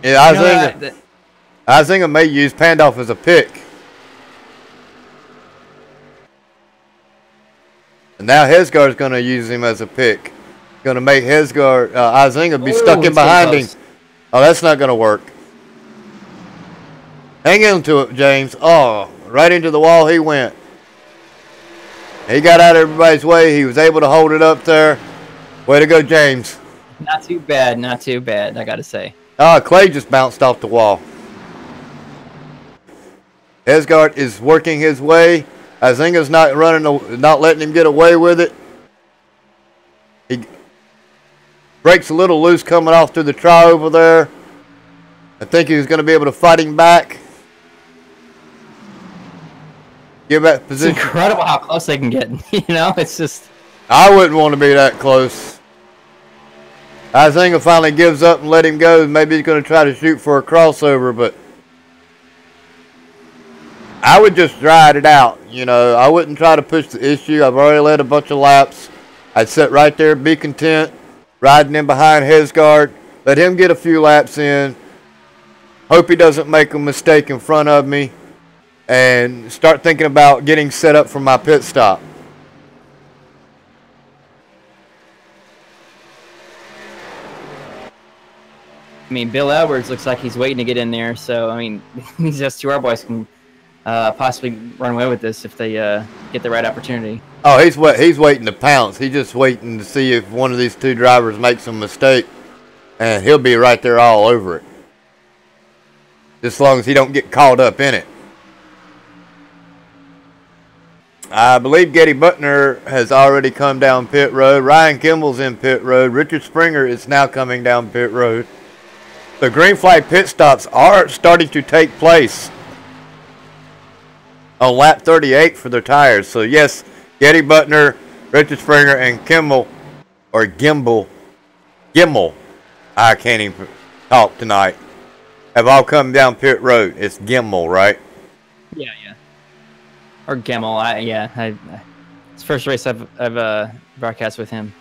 Yeah, Izinga may use Pandolf as a pick. And now Hesgaard's going to use him as a pick. Going to make Izinga be stuck in behind him. Oh, that's not going to work. Hang into it, James. Oh, right into the wall he went. He got out of everybody's way. He was able to hold it up there. Way to go, James. Not too bad, I got to say. Oh, Clay just bounced off the wall. Hesgaard is working his way. Izinga's not letting him get away with it. He breaks a little loose coming off through the try over there. I think he's going to be able to fight him back. Give that position. It's incredible how close they can get. It's just. I wouldn't want to be that close. Izinga finally gives up and let him go. Maybe he's going to try to shoot for a crossover, but I would just ride it out. I wouldn't try to push the issue. I've already led a bunch of laps. I'd sit right there, be content, riding in behind Hesgaard, let him get a few laps in, hope he doesn't make a mistake in front of me, and start thinking about getting set up for my pit stop. I mean, Bill Edwards looks like he's waiting to get in there, so, I mean, these S2R boys can possibly run away with this if they get the right opportunity. Oh, he's waiting to pounce. He's just waiting to see if one of these two drivers makes a mistake, and he'll be right there all over it. Just as long as he don't get caught up in it. I believe Getty Butner has already come down pit road. Ryan Kimball's in pit road. Richard Springer is now coming down pit road. The green flag pit stops are starting to take place on lap 38 for their tires. So, yes, Getty Butner, Richard Springer, and Gimbal, I can't even talk tonight, have all come down pit road. It's Gimbal, right? Yeah. Or Gemmel, it's the first race I've broadcast with him.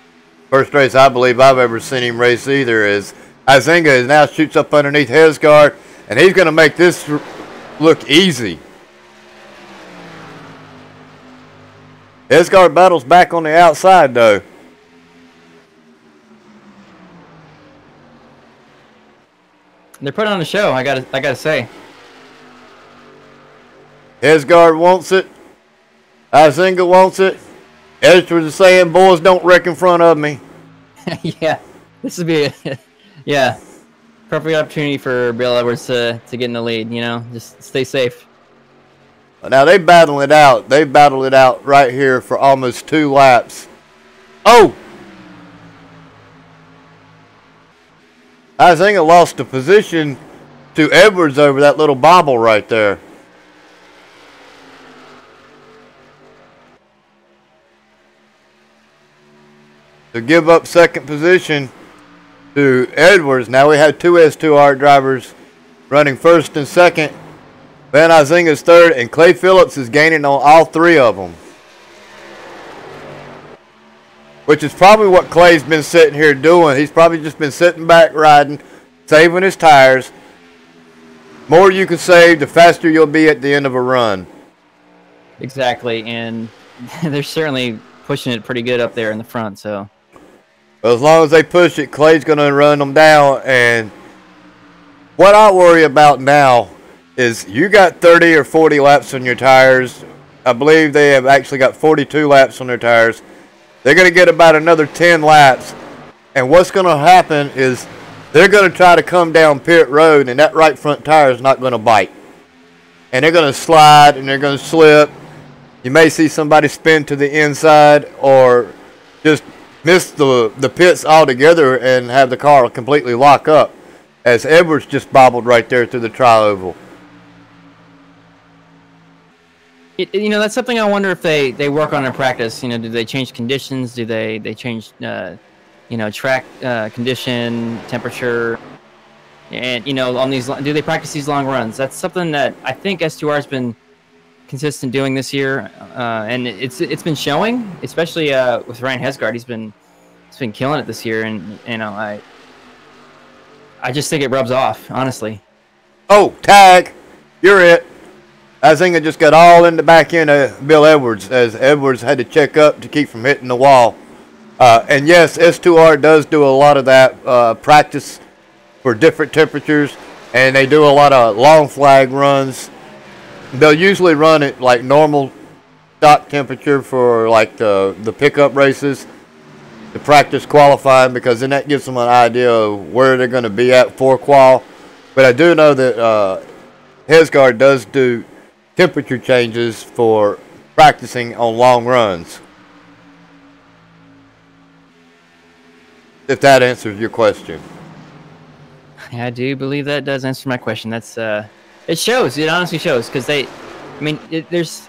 First race I believe I've ever seen him race either. Is Izinga now shoots up underneath Hesgaard, and he's going to make this look easy. Hesgaard battles back on the outside though. They're putting on a show. I gotta say. Hesgaard wants it. Izinga wants it. Editors are saying, boys, don't wreck in front of me. Yeah. This would be perfect opportunity for Bill Edwards to get in the lead, Just stay safe. Now they battle it out. They battled it out right here for almost 2 laps. Oh! Izinga lost the position to Edwards over that little bobble right there. To give up second position, to Edwards. Now we have two S2R drivers running first and second. Van Huizinga's third, and Clay Phillips is gaining on all three of them. Which is probably what Clay's been sitting here doing. He's probably just been sitting back riding, saving his tires. More you can save, the faster you'll be at the end of a run. Exactly, and they're certainly pushing it pretty good up there in the front. So, as long as they push it, Clay's going to run them down. And what I worry about now is you got 30 or 40 laps on your tires. I believe they have actually got 42 laps on their tires. They're going to get about another 10 laps. And what's going to happen is they're going to try to come down pit road, and that right front tire is not going to bite. And they're going to slide, and they're going to slip. You may see somebody spin to the inside or just miss the pits altogether and have the car completely lock up, as Edwards just bobbled right there through the tri-oval. You know, that's something I wonder if they work on in practice. You know, do they change conditions? Do they change, you know, track condition, temperature? And, you know, on these, do they practice these long runs? That's something that I think S2R has been consistent doing this year, and it's been showing, especially with Ryan Hesgaard. He's been killing it this year, and you know, I just think it rubs off, honestly. Oh, tag! You're it. Huizinga just got all in the back end of Bill Edwards, as Edwards had to check up to keep from hitting the wall. And yes, S2R does do a lot of that practice for different temperatures, and they do a lot of long flag runs. They'll usually run it like normal stock temperature for like the pickup races to practice qualifying, because then that gives them an idea of where they're going to be at for qual. But I do know that Hesgaard does do temperature changes for practicing on long runs. If that answers your question. Yeah, I do believe that does answer my question. That's it shows. It honestly shows, because there's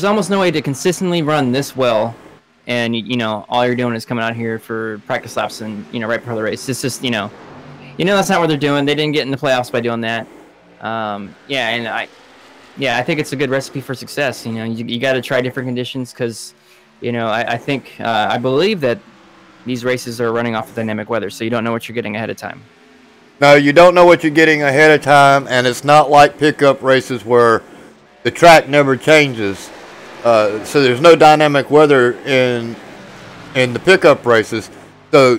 almost no way to consistently run this well, and you know, all you're doing is coming out here for practice laps and, you know, right before the race. It's just, you know that's not what they're doing. They didn't get in the playoffs by doing that. I think it's a good recipe for success. You know, you got to try different conditions, because, you know, I believe that these races are running off of dynamic weather, so you don't know what you're getting ahead of time. No, you don't know what you're getting ahead of time, and it's not like pickup races where the track never changes. So there's no dynamic weather in the pickup races. So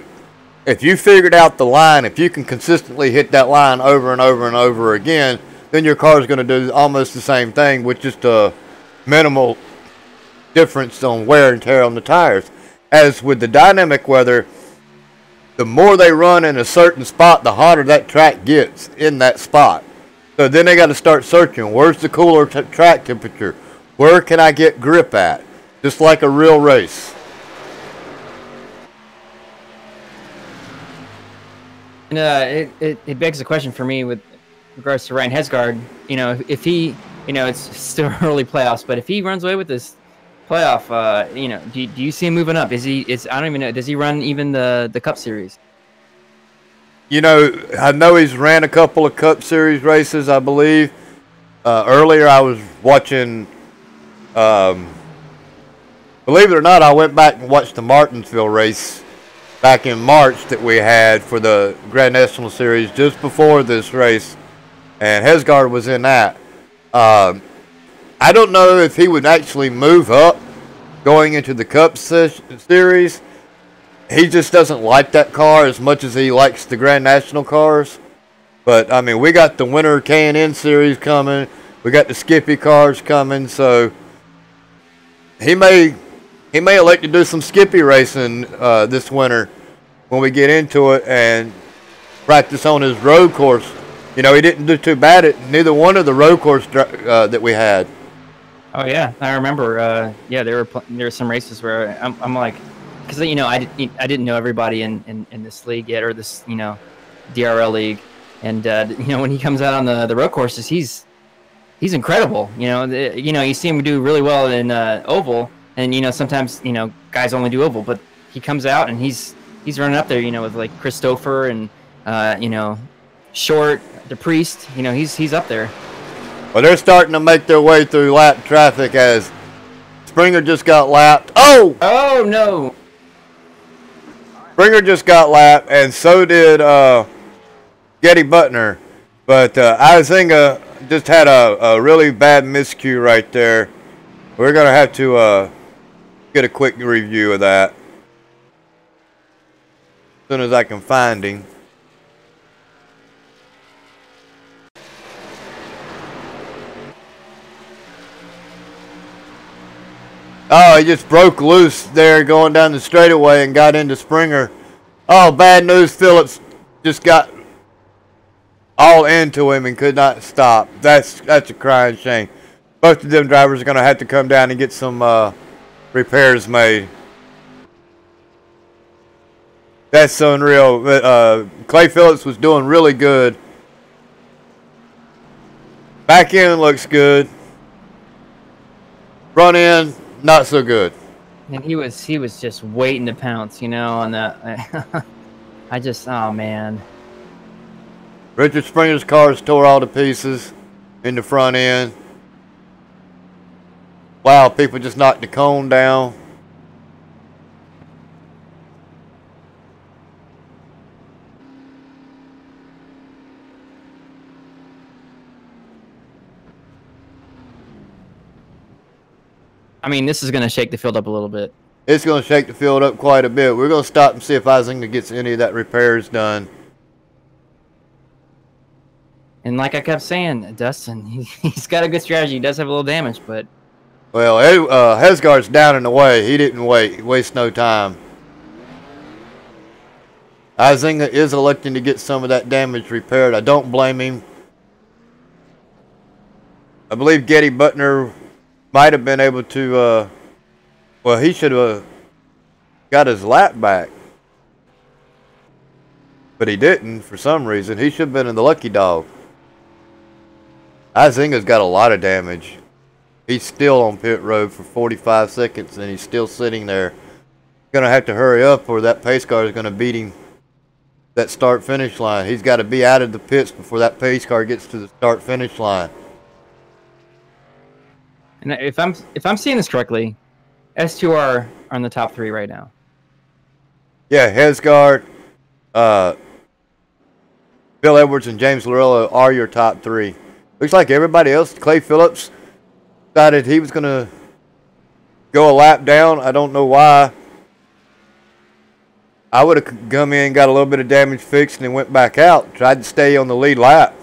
if you figured out the line, if you can consistently hit that line over and over and over again, then your car is going to do almost the same thing with just a minimal difference on wear and tear on the tires. As with the dynamic weather, the more they run in a certain spot, the hotter that track gets in that spot. So then they got to start searching. Where's the cooler track temperature? Where can I get grip at? Just like a real race. And it begs the question for me with regards to Ryan Hesgaard. You know, if he, you know, it's still early playoffs, but if he runs away with this playoff, you know, do you see him moving up? I don't even know. Does he run even the Cup Series? You know, I know he's ran a couple of Cup Series races, I believe. Earlier I was watching, believe it or not, I went back and watched the Martinsville race back in March that we had for the Grand National Series just before this race, and Hesgaard was in that. I don't know if he would actually move up going into the Cup Series. He just doesn't like that car as much as he likes the Grand National cars. But, I mean, we got the Winter K&N Series coming. We got the Skippy cars coming. So, he may elect to do some Skippy racing this winter when we get into it and practice on his road course. You know, he didn't do too bad at neither one of the road course that we had. Oh yeah, I remember. Yeah, there were some races where I'm like, because, you know, I didn't know everybody in this league yet, or this, you know, DRL league, and you know, when he comes out on the road courses, he's incredible. You know, you see him do really well in oval, and, you know, sometimes, you know, guys only do oval, but he comes out and he's he's running up there, you know, with like Christopher and you know, Short, the Priest. You know, he's up there. Well, they're starting to make their way through lap traffic as Springer just got lapped. Oh! Oh no! Springer just got lapped, and so did Getty Butner. But Izinga just had a really bad miscue right there. We're going to have to get a quick review of that as soon as I can find him. Oh, he just broke loose there going down the straightaway and got into Springer. Oh, bad news. Phillips just got all into him and could not stop. That's a crying shame. Both of them drivers are going to have to come down and get some repairs made. That's unreal. Clay Phillips was doing really good. Back end looks good. Front end, not so good. And he was just waiting to pounce, you know, on that. I just, oh man. Richard Springer's cars tore all to pieces in the front end. Wow, people just knocked the cone down. I mean, this is going to shake the field up a little bit. It's going to shake the field up quite a bit. We're going to stop and see if Izinga gets any of that repairs done. And like I kept saying, Dustin, he's got a good strategy. He does have a little damage, but... Well, Hesgaard's down in the way. He didn't waste no time. Izinga is electing to get some of that damage repaired. I don't blame him. I believe Getty Butner might have been able to, well, he should have got his lap back. But he didn't for some reason. He should have been in the lucky dog. Izinga's got a lot of damage. He's still on pit road for 45 seconds and he's still sitting there. Gonna have to hurry up or that pace car is gonna beat him that start finish line. He's got to be out of the pits before that pace car gets to the start finish line. And if I'm seeing this correctly, S2 are on the top 3 right now. Yeah, Hesgaard, Bill Edwards, and James Lorello are your top 3. Looks like everybody else, Clay Phillips, decided he was going to go a lap down. I don't know why. I would have come in, got a little bit of damage fixed, and then went back out. Tried to stay on the lead lap.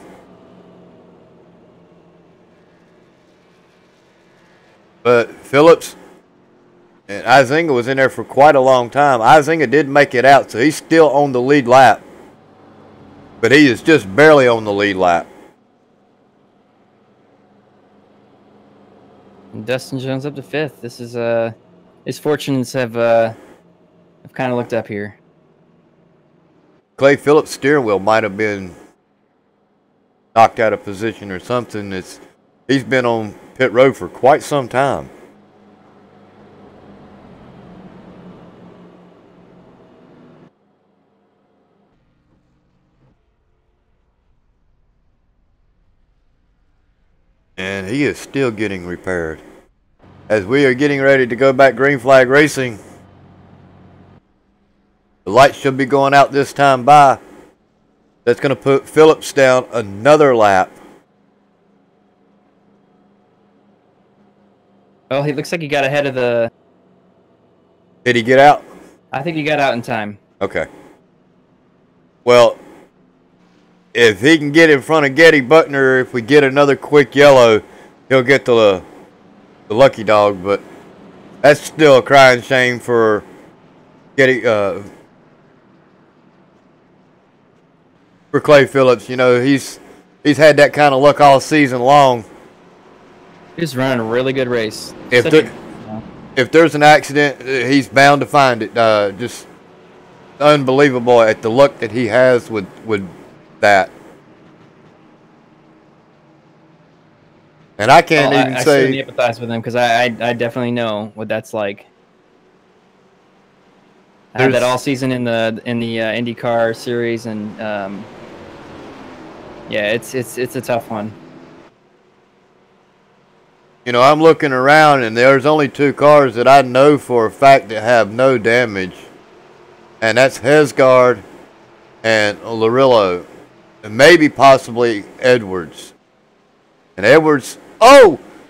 But Phillips and Izinga was in there for quite a long time. Izinga did make it out, so he's still on the lead lap. But he is just barely on the lead lap. And Dustin Jones up to 5th. This is his fortunes have kind of looked up here. Clay Phillips' steering wheel might have been knocked out of position or something. He's been on pit road for quite some time. And he is still getting repaired. As we are getting ready to go back green flag racing, the lights should be going out this time by. That's going to put Phillips down another lap. Well, he looks like he got ahead of the... Did he get out? I think he got out in time. Okay. Well, if he can get in front of Getty Butner, if we get another quick yellow, he'll get the lucky dog. But that's still a crying shame for Getty, for Clay Phillips. You know, he's had that kind of luck all season long. He's running a really good race. If there's an accident, he's bound to find it. Just unbelievable at the luck that he has with that. And I can't even I say... certainly empathize with him because I definitely know what that's like. I had that all season in the IndyCar series, and yeah, it's a tough one. You know, I'm looking around, and there's only 2 cars that I know for a fact that have no damage, and that's Hesgard and Larillo, and maybe possibly Edwards. And Edwards,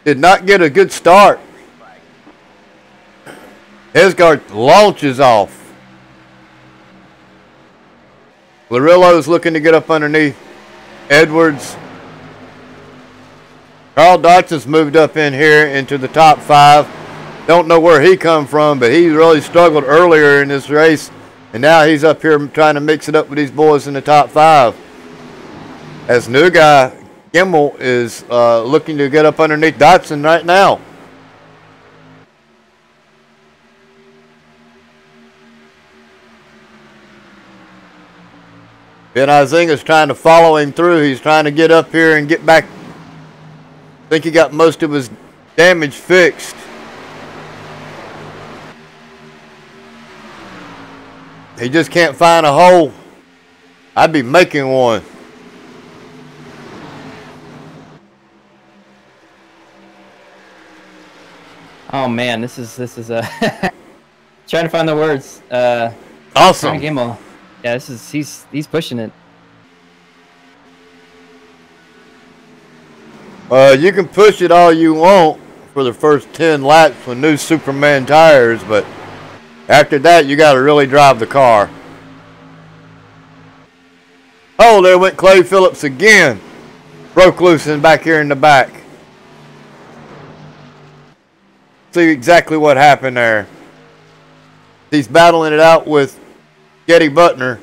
did not get a good start. Hesgard launches off. Larillo's looking to get up underneath Edwards. Carl Dotson's moved up in here into the top 5. Don't know where he come from, but he really struggled earlier in this race. And now he's up here trying to mix it up with these boys in the top 5. As new guy, Gimmel, is looking to get up underneath Dotson right now. Ben Izinga's trying to follow him through. He's trying to get up here and get back. I think he got most of his damage fixed. He just can't find a hole. I'd be making one. Oh man, this is trying to find the words. Awesome. Gimmel. Yeah, he's pushing it. You can push it all you want for the first 10 laps with new Superman tires, but after that, you got to really drive the car. Oh, there went Clay Phillips again. Broke loose and back here in the back. See exactly what happened there. He's battling it out with Getty Butner.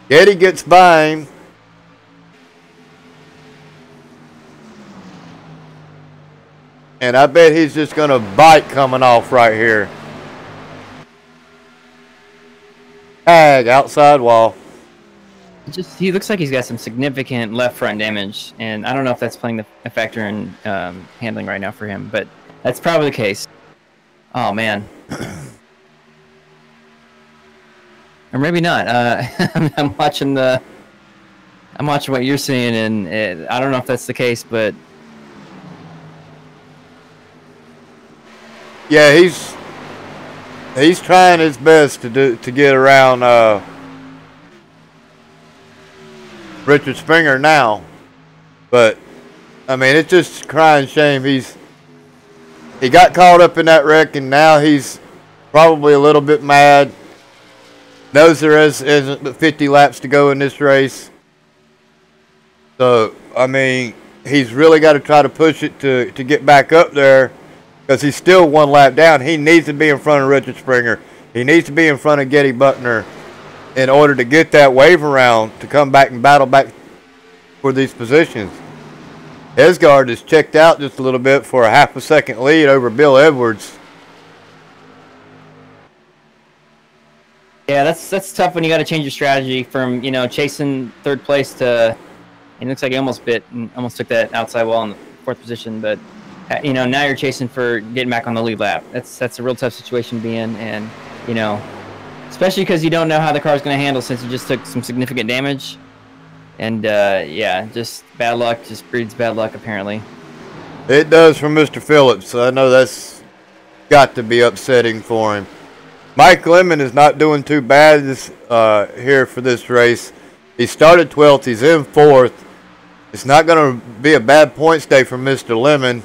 Getty gets by him. And I bet he's just going to bite coming off right here. Tag, outside wall. He looks like he's got some significant left front damage, and I don't know if that's playing a factor in handling right now for him, but that's probably the case. Oh man. Or maybe not. I'm watching what you're seeing, and I don't know if that's the case, but yeah, he's trying his best to get around Richard Springer now, but I mean it's just a crying shame. He got caught up in that wreck, and now he's probably a little bit mad. Knows there isn't but 50 laps to go in this race. So, I mean, he's really got to try to push it to get back up there because he's still 1 lap down. He needs to be in front of Richard Springer. He needs to be in front of Getty Butner in order to get that wave around to come back and battle back for these positions. Hesgard is checked out just a little bit for a half a second lead over Bill Edwards. yeah, that's tough when you got to change your strategy from chasing 3rd place to. It looks like he almost took that outside wall in the 4th position, but now you're chasing for getting back on the lead lap. That's a real tough situation to be in, and especially because you don't know how the car's going to handle since you just took some significant damage, and yeah, just bad luck just breeds bad luck apparently. It does for Mr. Phillips. I know that's got to be upsetting for him. Mike Lemon is not doing too bad here for this race. He started 12th. He's in 4th. It's not going to be a bad points day for Mr. Lemon.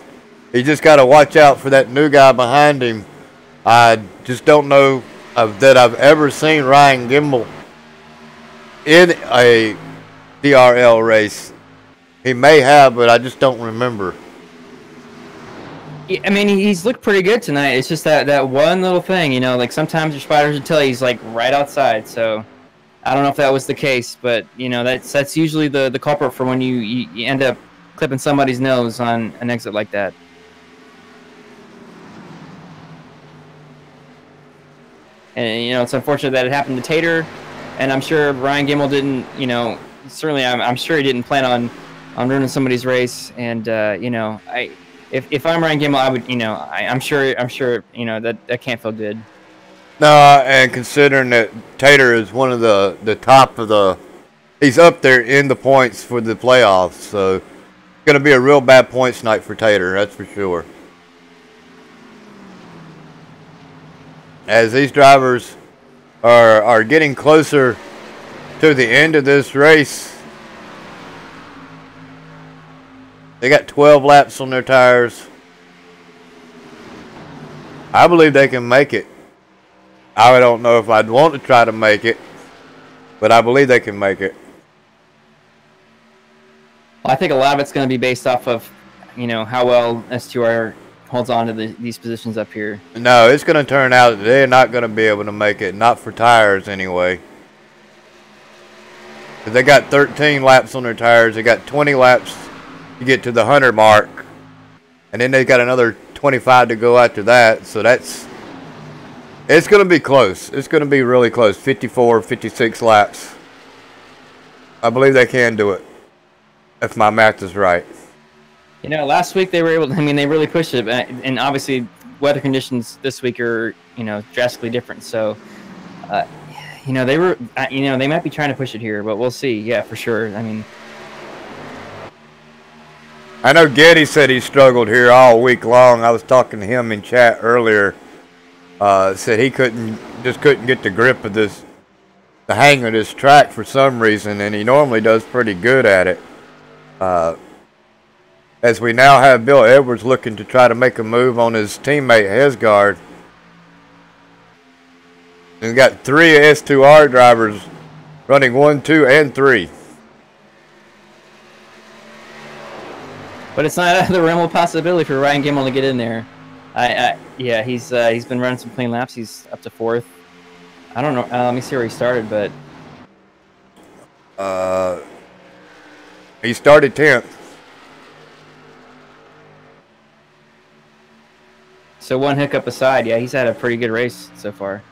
He just got to watch out for that new guy behind him. I just don't know that I've ever seen Ryan Gimmel in a DRL race. He may have, but I just don't remember. I mean, he's looked pretty good tonight. It's just that one little thing, like sometimes your spiders will tell you he's like right outside. So I don't know if that was the case, but that's usually the culprit for when you end up clipping somebody's nose on an exit like that. And it's unfortunate that it happened to Tater, and I'm sure Ryan Gimmel didn't. Certainly I'm sure he didn't plan on ruining somebody's race. And If I'm Ryan Gimmel, I would, I'm sure, that can't feel good. No, and considering that Tater is one of the top of the, he's up there in the points for the playoffs, so it's going to be a real bad points night for Tater, that's for sure. As these drivers are getting closer to the end of this race, they got 12 laps on their tires. I believe they can make it. I don't know if I'd want to try to make it, but I believe they can make it. Well, I think a lot of it's going to be based off of, you know, how well S2R holds on to these positions up here. No, it's going to turn out that they're not going to be able to make it, not for tires anyway. Because they got 13 laps on their tires. They got 20 laps to get to the 100 mark. And then they got another 25 to go after that. So that's, it's going to be close. It's going to be really close. 54, 56 laps. I believe they can do it, if my math is right. You know, last week they were able to, I mean, they really pushed it. And obviously, weather conditions this week are, you know, drastically different. So, you know, they were, you know, they might be trying to push it here, but we'll see. Yeah, for sure. I mean, I know Getty said he struggled here all week long. I was talking to him in chat earlier. Said he just couldn't get the grip of the hang of this track for some reason, and he normally does pretty good at it. As we now have Bill Edwards looking to try to make a move on his teammate Hesgard. And we got 3 S2R drivers running 1, 2, and 3. but it's not out of the realm of possibility for Ryan Gimel to get in there. Yeah, he's been running some clean laps. He's up to 4th. I don't know. Let me see where he started, but he started 10th. So one hiccup aside, yeah, he's had a pretty good race so far.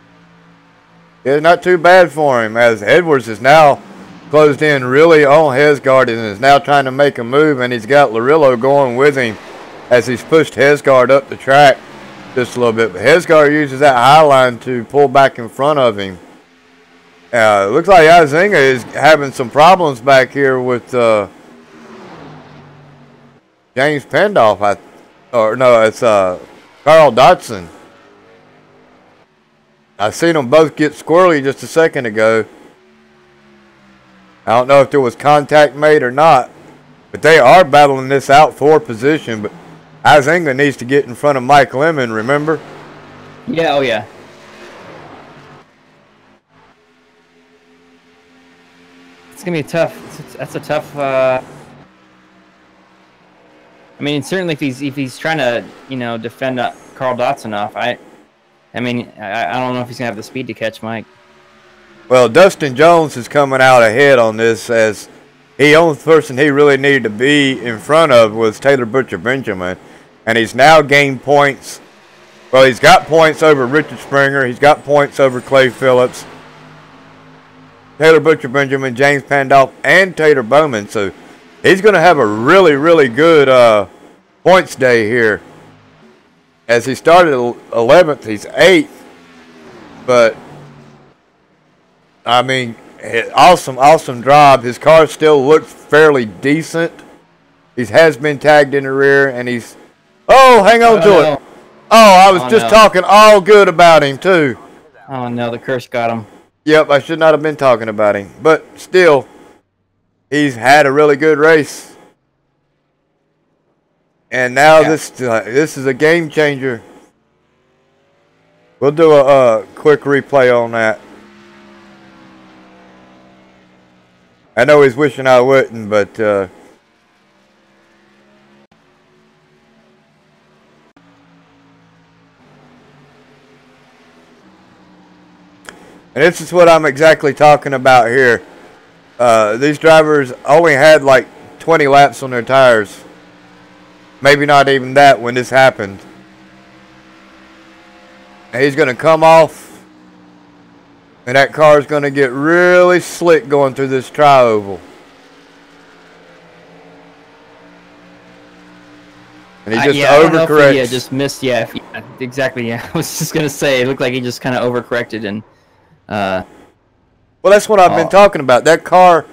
It's not too bad for him, as Edwards is now closed in really on Hesgard and is now trying to make a move, and he's got Larillo going with him as he's pushed Hesgard up the track just a little bit. But Hesgard uses that high line to pull back in front of him. Looks like Izinga is having some problems back here with James Pandolf. It's Carl Dotson. I seen them both get squirrely just a second ago. I don't know if there was contact made or not, but they are battling this out for position. But Izinga needs to get in front of Mike Lemon, remember? Yeah, oh yeah. It's gonna be tough. That's a tough. I mean, certainly if he's trying to, you know, defend Carl Dotson off, I mean, I don't know if he's gonna have the speed to catch Mike. Well, Dustin Jones is coming out ahead on this, as the only person he really needed to be in front of was Taylor Butcher Benjamin, and he's now gained points. Well, he's got points over Richard Springer. He's got points over Clay Phillips, Taylor Butcher Benjamin, James Pandolf, and Tater Bowman. So he's going to have a really, really good points day here. As he started 11th, he's 8th. But, I mean, awesome drive. His car still looks fairly decent. He has been tagged in the rear, and he's... Oh, hang on to it. Oh, I was just talking all good about him, too. Oh, no, the curse got him. Yep, I should not have been talking about him. But still, he's had a really good race. And now this is a game changer. We'll do a quick replay on that. I know he's wishing I wouldn't, but... and this is what I'm exactly talking about here. These drivers only had like 20 laps on their tires. Maybe not even that when this happened. And he's going to come off. And that car is going to get really slick going through this tri-oval. and he just I don't know if overcorrects. he just missed. Yeah, exactly. Yeah, I was just gonna say it looked like he just kind of overcorrected and. Well, that's what I've been talking about. That car,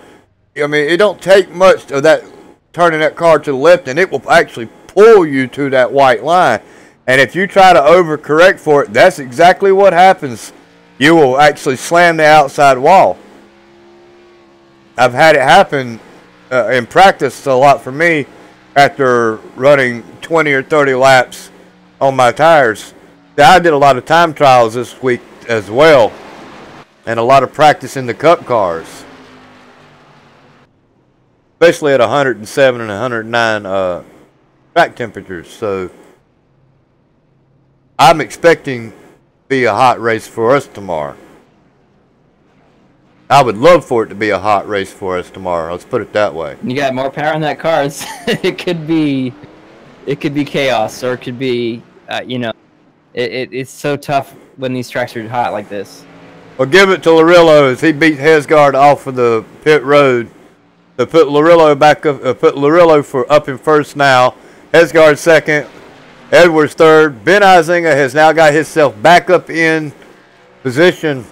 I mean, it don't take much of that turning that car to the left, and it will actually pull you to that white line. And if you try to overcorrect for it, that's exactly what happens. You will actually slam the outside wall. I've had it happen in practice a lot for me after running 20 or 30 laps on my tires. I did a lot of time trials this week as well, and a lot of practice in the Cup cars, especially at 107 and 109 track temperatures. So I'm expecting to be a hot race for us tomorrow. I would love for it to be a hot race for us tomorrow. Let's put it that way. You got more power in that car. It could be chaos, or it could be, it's so tough when these tracks are hot like this. Well, give it to Larillo as he beat Hesgard off of the pit road. To put Larillo back up, put Larillo up in first now. Hesgard second. Edwards third. Ben Izinga has now got himself back up in position,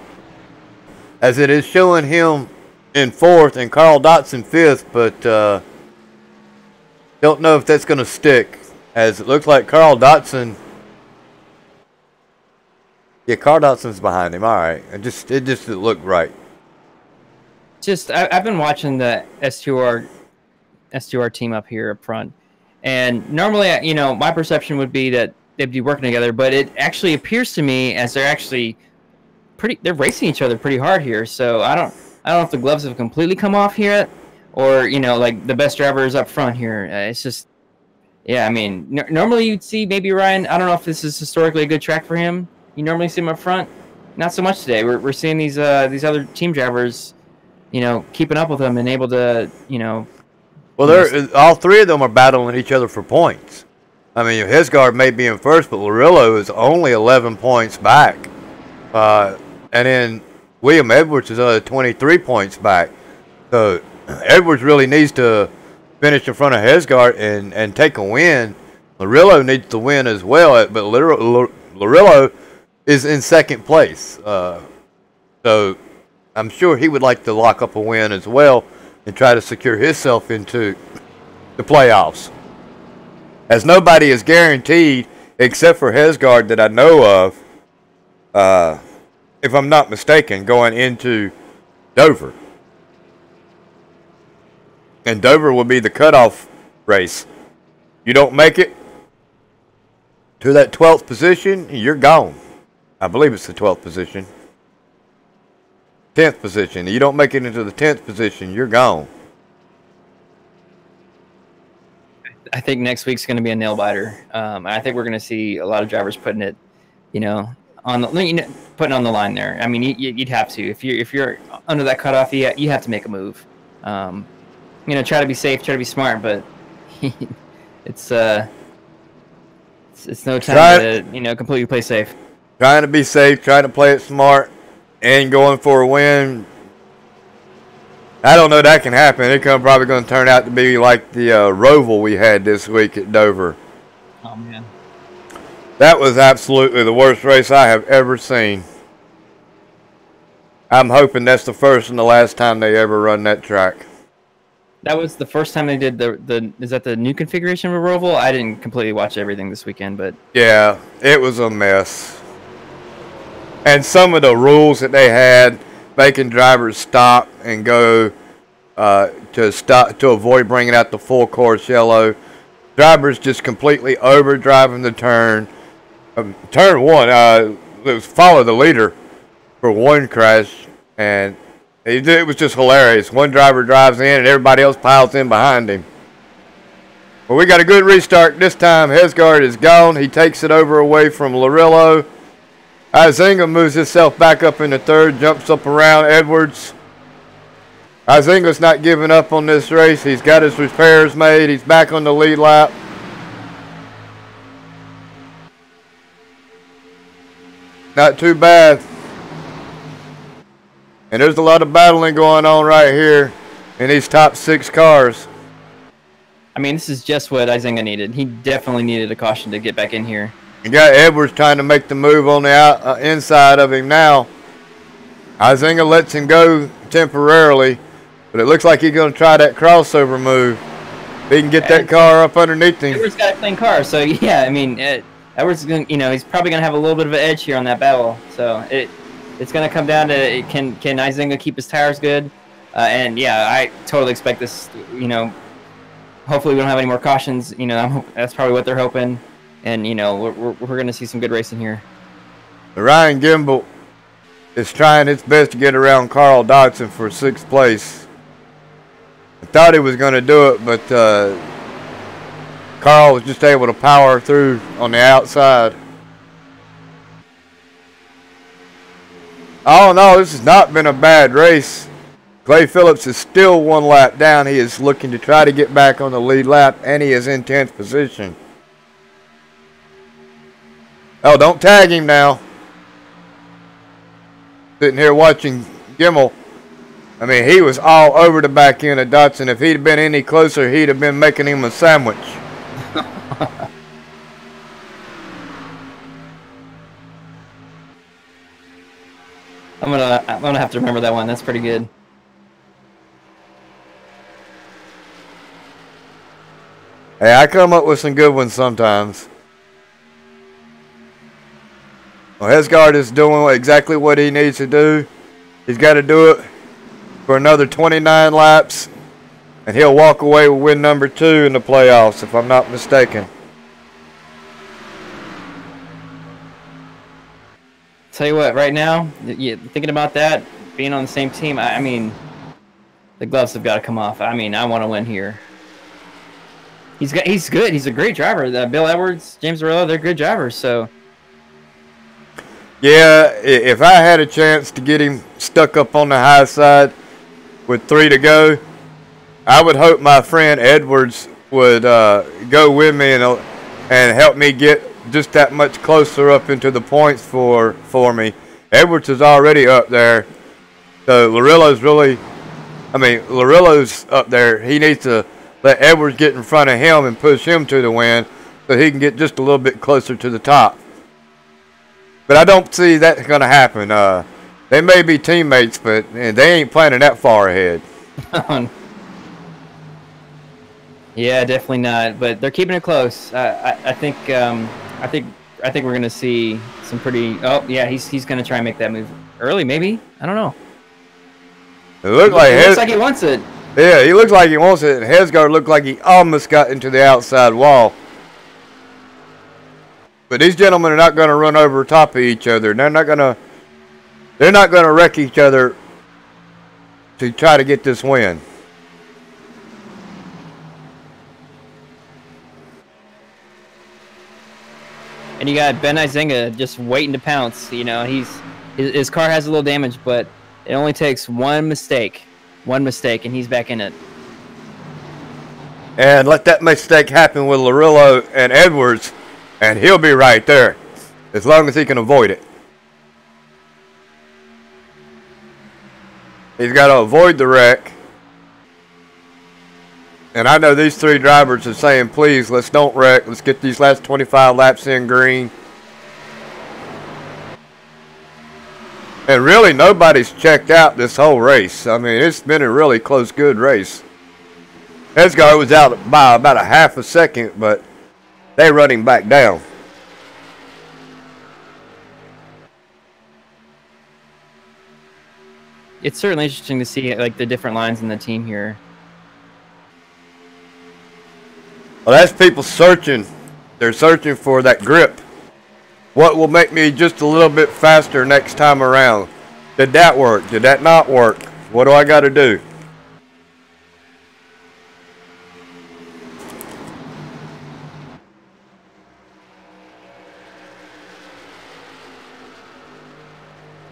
as it is showing him in fourth and Carl Dotson fifth, but don't know if that's going to stick, as it looks like Carl Dotson. Yeah, Carl Dotson's behind him. All right, it just didn't look right. I've been watching the S2R team up here up front, and normally, my perception would be that they'd be working together, but it actually appears to me as they're racing each other pretty hard here. So I don't know if the gloves have completely come off here, or like the best driver is up front here. It's just, yeah. I mean, normally you'd see maybe Ryan. I don't know if this is historically a good track for him. You normally see him up front. Not so much today. We're seeing these other team drivers, keeping up with them and able to, Well, all three of them are battling each other for points. I mean, Hesgard may be in first, but Larillo is only 11 points back. And then William Edwards is 23 points back. So Edwards really needs to finish in front of Hesgard and take a win. Larillo needs to win as well, but Larillo is in second place. So I'm sure he would like to lock up a win as well and try to secure himself into the playoffs. As nobody is guaranteed except for Hesgard that I know of, if I'm not mistaken, going into Dover. And Dover will be the cutoff race. You don't make it to that 12th position, you're gone. I believe it's the 12th position. 10th position. You don't make it into the 10th position, you're gone. I think next week's going to be a nail biter. I think we're going to see a lot of drivers putting it, putting on the line there. I mean, you'd have to if you're under that cutoff. You have to make a move. Try to be safe, try to be smart, but it's no time to completely play safe. Trying to be safe, trying to play it smart, and going for a win. I don't know that can happen. It's probably going to turn out to be like the Roval we had this week at Dover. Oh, man. That was absolutely the worst race I have ever seen. I'm hoping that's the first and the last time they ever run that track. That was the first time they did is that the new configuration of Roval? I didn't completely watch everything this weekend, but... Yeah, it was a mess. And some of the rules that they had, making drivers stop and go to avoid bringing out the full course yellow. Drivers just completely overdriving the turn. Turn one, it was follow the leader for one crash, and it was just hilarious. One driver drives in and everybody else piles in behind him. Well, we got a good restart this time. Hesgard is gone. He takes it over away from Larillo. Izinga moves himself back up into third, jumps up around Edwards. Izinga's not giving up on this race. He's got his repairs made. He's back on the lead lap. Not too bad. And there's a lot of battling going on right here in these top 6 cars. I mean, this is just what Izinga needed. He definitely needed a caution to get back in here. You got Edwards trying to make the move on the inside of him now. Izinga lets him go temporarily, but it looks like he's going to try that crossover move. If he can get that car up underneath him. Edwards got a clean car, so yeah, I mean, Edwards is going, he's probably going to have a little bit of an edge here on that battle. So it's going to come down to can Izinga keep his tires good, and yeah, I totally expect this. Hopefully we don't have any more cautions. That's probably what they're hoping, and we're going to see some good racing here. Ryan Gimbel is trying his best to get around Carl Dodson for 6th place. I thought he was going to do it, but Carl was just able to power through on the outside. Oh no, this has not been a bad race. Clay Phillips is still 1 lap down. He is looking to try to get back on the lead lap, and he is in 10th position. Oh, don't tag him now. Sitting here watching Gimmel. I mean, he was all over the back end of Dotson. If he'd been any closer, he'd have been making him a sandwich. I'm gonna have to remember that one. That's pretty good. Hey, I come up with some good ones sometimes. Well, Hesgard is doing exactly what he needs to do. He's got to do it for another 29 laps, and he'll walk away with win number 2 in the playoffs, if I'm not mistaken. Tell you what, right now, thinking about that, being on the same team, I mean, the gloves have got to come off. I mean, I want to win here. He's good. He's a great driver. Bill Edwards, James Arillo, they're good drivers. So. Yeah, if I had a chance to get him stuck up on the high side with 3 to go, I would hope my friend Edwards would go with me and help me get just that much closer up into the points for me. Edwards is already up there, so Larillo's up there. He needs to let Edwards get in front of him and push him to the win so he can get just a little bit closer to the top. But I don't see that going to happen. They may be teammates, but they ain't planning that far ahead. Yeah, definitely not. But they're keeping it close. I think we're going to see some pretty. Oh yeah, he's going to try and make that move early, maybe. I don't know. It looks like he wants it. Yeah, he looks like he wants it, and Hesgard looked like he almost got into the outside wall. But these gentlemen are not going to run over top of each other. They're not going to wreck each other to try to get this win. And you got Ben Izinga just waiting to pounce. His car has a little damage, but it only takes one mistake, and he's back in it. And let that mistake happen with Larillo and Edwards, and he'll be right there, as long as he can avoid it. He's got to avoid the wreck. And I know these 3 drivers are saying, please, let's don't wreck. Let's get these last 25 laps in green. And really, nobody's checked out this whole race. I mean, it's been a really close, good race. Hesgard was out by about a half a second, but they run him back down. It's certainly interesting to see the different lines in the team here. Well, that's people searching. They're searching for that grip. What will make me just a little bit faster next time around? Did that work? Did that not work? What do I got to do?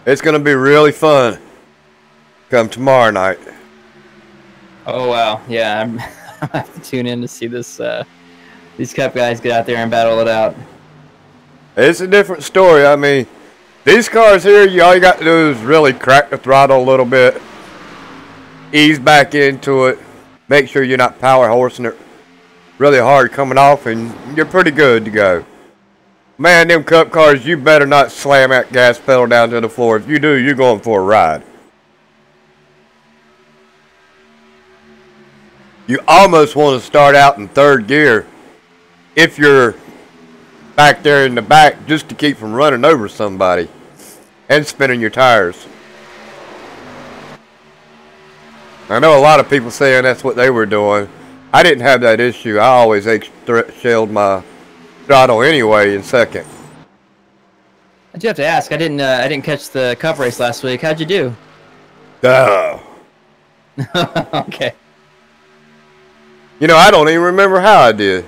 It's going to be really fun come tomorrow night. Oh, wow. Yeah, I have to tune in to see this. These Cup guys get out there and battle it out. It's a different story. I mean, these cars here, all you got to do is really crack the throttle a little bit, ease back into it, make sure you're not power horsing it really hard coming off, and you're pretty good to go. Man, them cup cars, you better not slam that gas pedal down to the floor. If you do, you're going for a ride. You almost want to start out in third gear if you're back there in the back, just to keep from running over somebody and spinning your tires. I know a lot of people saying that's what they were doing. I didn't have that issue. I always shelled my throttle anyway in second. I do have to ask. I didn't catch the cup race last week. How'd you do? Duh. Okay. You know, I don't even remember how I did.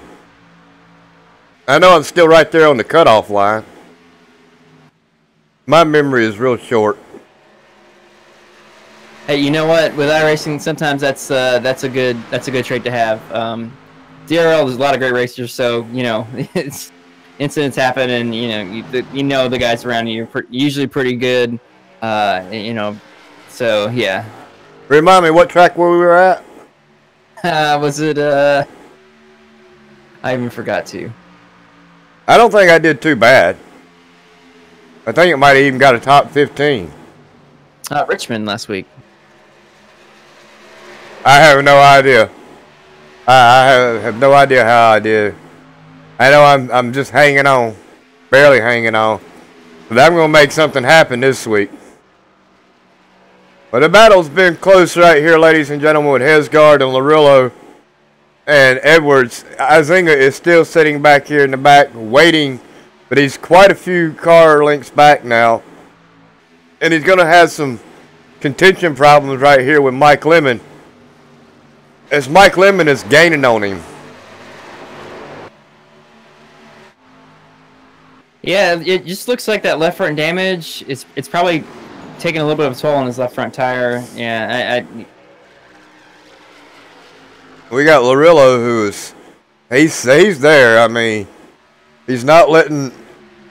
I know I'm still right there on the cutoff line. My memory is real short. Hey, you know what? With iRacing, sometimes that's a good trait to have. DRL, there's a lot of great racers, so you know it's incidents happen, and you know the guys around you are usually pretty good. You know, so yeah. Remind me what track where we were at? Was it? I even forgot to. I don't think I did too bad. I think it might have even got a top 15. Richmond last week. I have no idea. I have no idea how I did. I know I'm just hanging on, barely hanging on. But I'm gonna make something happen this week. But the battle's been close right here, ladies and gentlemen, with Hesgard and Larillo and Edwards. Izinga is still sitting back here in the back, waiting, but he's quite a few car lengths back now. And he's gonna have some contention problems right here with Mike Lemon, as Mike Lemon is gaining on him. Yeah, it just looks like that left front damage. It's probably taking a little bit of a toll on his left front tire. Yeah, We got Larillo, who is he's there. I mean, he's not letting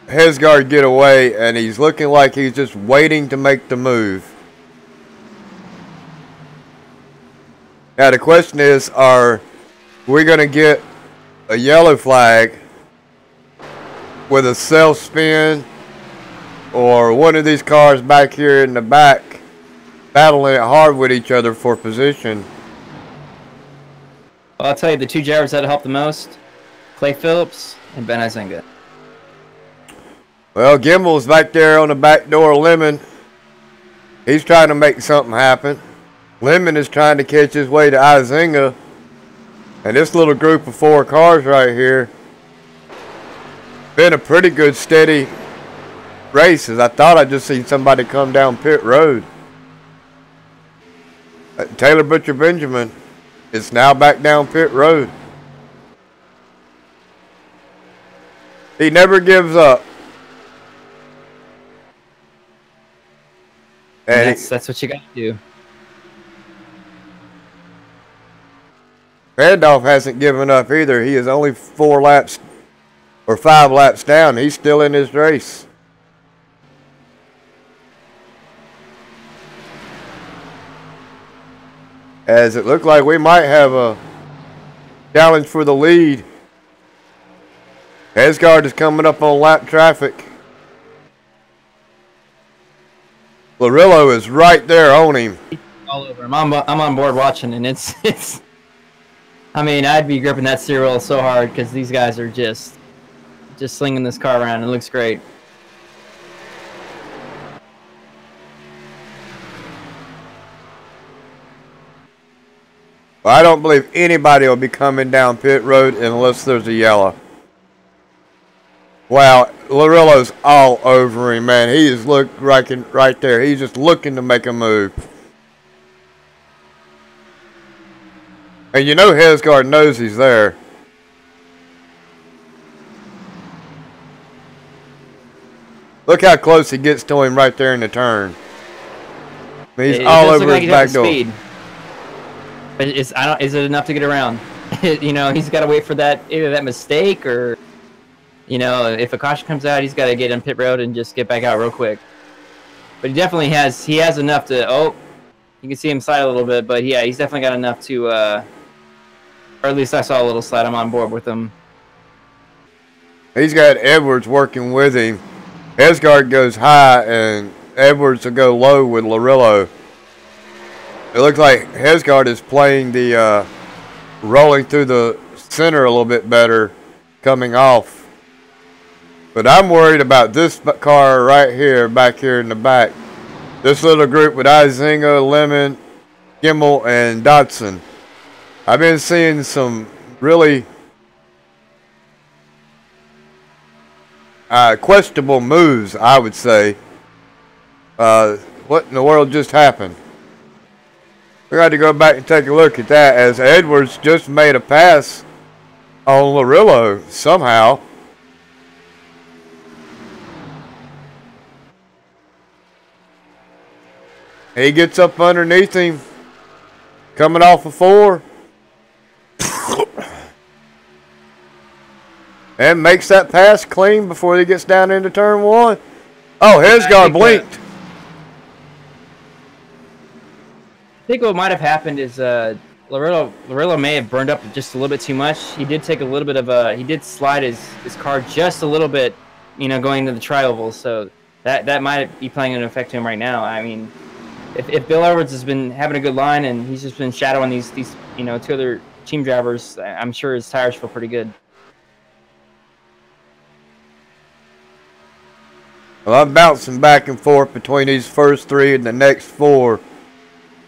Hesgard get away, and he's looking like he's just waiting to make the move. Now the question is, are we going to get a yellow flag with a self spin, or one of these cars back here in the back battling it hard with each other for position? Well, I'll tell you, the two drivers that helped the most, Clay Phillips and Ben Izinga. Well, Gimbel's back there on the back door of Lemon. He's trying to make something happen. Lemon is trying to catch his way to Izinga. And this little group of 4 cars right here, been a pretty good steady race. As I thought I just seen somebody come down pit road. Taylor Butcher Benjamin is now back down pit road. He never gives up. And that's what you got to do. Randolph hasn't given up either. He is only 4 laps or 5 laps down. He's still in his race. As it looked like we might have a challenge for the lead. Hesgard is coming up on lap traffic. Larillo is right there on him. All over him. I'm on board watching, and it's. I mean, I'd be gripping that steering wheel so hard because these guys are just slinging this car around. It looks great. Well, I don't believe anybody will be coming down pit road unless there's a yellow. Wow, Larillo's all over him, man. He is right there. He's just looking to make a move. And you know Hesgard knows he's there. Look how close he gets to him right there in the turn. He's all over his back door. Speed. But is it enough to get around? You know, he's got to wait for either that mistake or, you know, if a caution comes out, he's got to get on pit road and just get back out real quick. But he definitely has enough to, you can see him slide a little bit, but yeah, he's definitely got enough to Or at least I saw a little slide. I'm on board with him. He's got Edwards working with him. Hesgard goes high, and Edwards will go low with Larillo. It looks like Hesgard is playing the rolling through the center a little bit better, coming off. But I'm worried about this car right here, back here in the back. This little group with Izinga, Lemon, Gimmel, and Dotson. I've been seeing some really questionable moves, I would say. What in the world just happened? We got to go back and take a look at that, as Edwards just made a pass on Larillo somehow. He gets up underneath him, coming off of 4. And makes that pass clean before he gets down into turn 1. Oh, Hesgard blinked. I think what might have happened is Larillo may have burned up just a little bit too much. He did take a little bit of he did slide his car just a little bit, you know, going into the tri-oval. So that might be playing an effect to him right now. I mean, if Bill Edwards has been having a good line and he's just been shadowing these you know, 2 other team drivers, I'm sure his tires feel pretty good. Well, I'm bouncing back and forth between these first 3 and the next 4.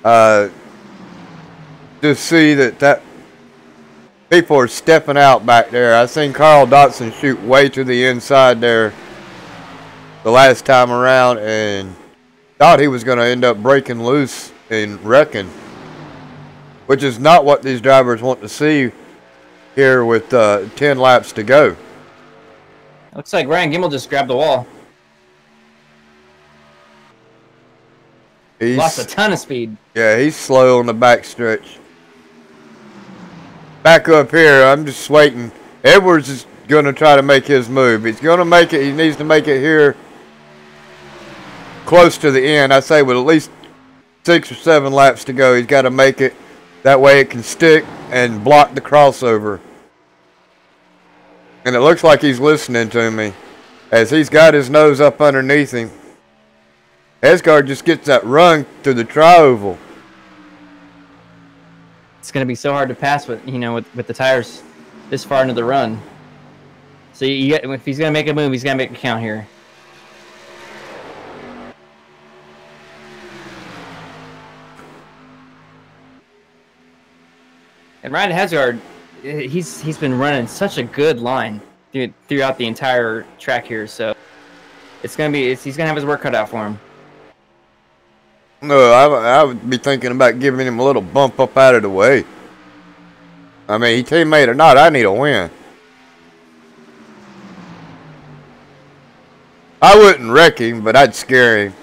To see that people are stepping out back there. I seen Carl Dotson shoot way to the inside there the last time around, and thought he was going to end up breaking loose and wrecking, which is not what these drivers want to see here with 10 laps to go. Looks like Ryan Gimmel just grabbed the wall. He's lost a ton of speed. Yeah, he's slow on the back stretch. Back up here, I'm just waiting. Edwards is going to try to make his move. He's going to make it. He needs to make it here close to the end. I say with at least 6 or 7 laps to go, he's got to make it. That way it can stick and block the crossover. And it looks like he's listening to me, as he's got his nose up underneath him. Hesgard just gets that run through the tri-oval. It's going to be so hard to pass with, you know, with the tires this far into the run. So if he's going to make a move, he's going to make a count here. And Ryan Hesgard, he's been running such a good line throughout the entire track here. So he's going to have his work cut out for him. No, I would be thinking about giving him a little bump up out of the way. I mean, he teammate or not, I need a win. I wouldn't wreck him, but I'd scare him.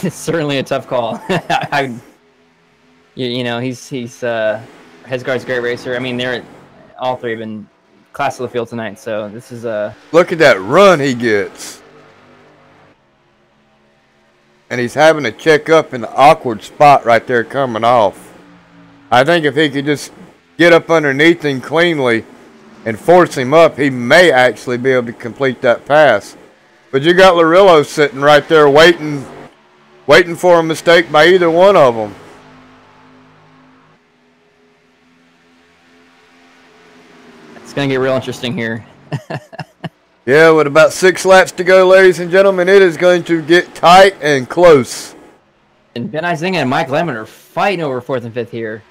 It's certainly a tough call. You know, Hesgard's a great racer. I mean, all 3 have been class of the field tonight, so this is a... Look at that run he gets. And he's having to check up in the awkward spot right there coming off. I think if he could just get up underneath him cleanly and force him up, he may actually be able to complete that pass. But you got Larillo sitting right there waiting for a mistake by either one of them. It's going to get real interesting here. Yeah, with about 6 laps to go, ladies and gentlemen, it is going to get tight and close. And Ben Izinga and Mike Lemon are fighting over 4th and 5th here.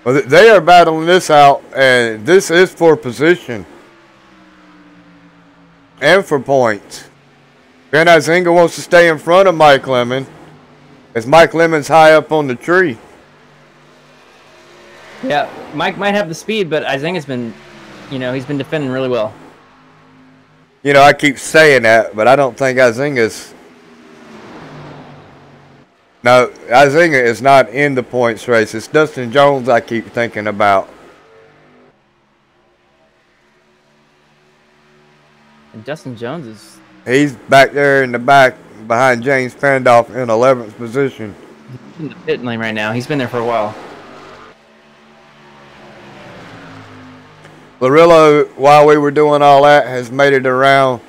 Well, they are battling this out, and this is for position and for points. Ben Izinga wants to stay in front of Mike Lemon, as Mike Lemon's high up on the tree. Yeah, Mike might have the speed, but Izinga's been, you know, he's been defending really well. You know, I keep saying that, but I don't think Izinga's... No, Izinga is not in the points race. It's Dustin Jones I keep thinking about. And Dustin Jones is... He's back there in the back behind James Pandolph in 11th position. in the pit lane right now. He's been there for a while. Larillo, while we were doing all that, has made it around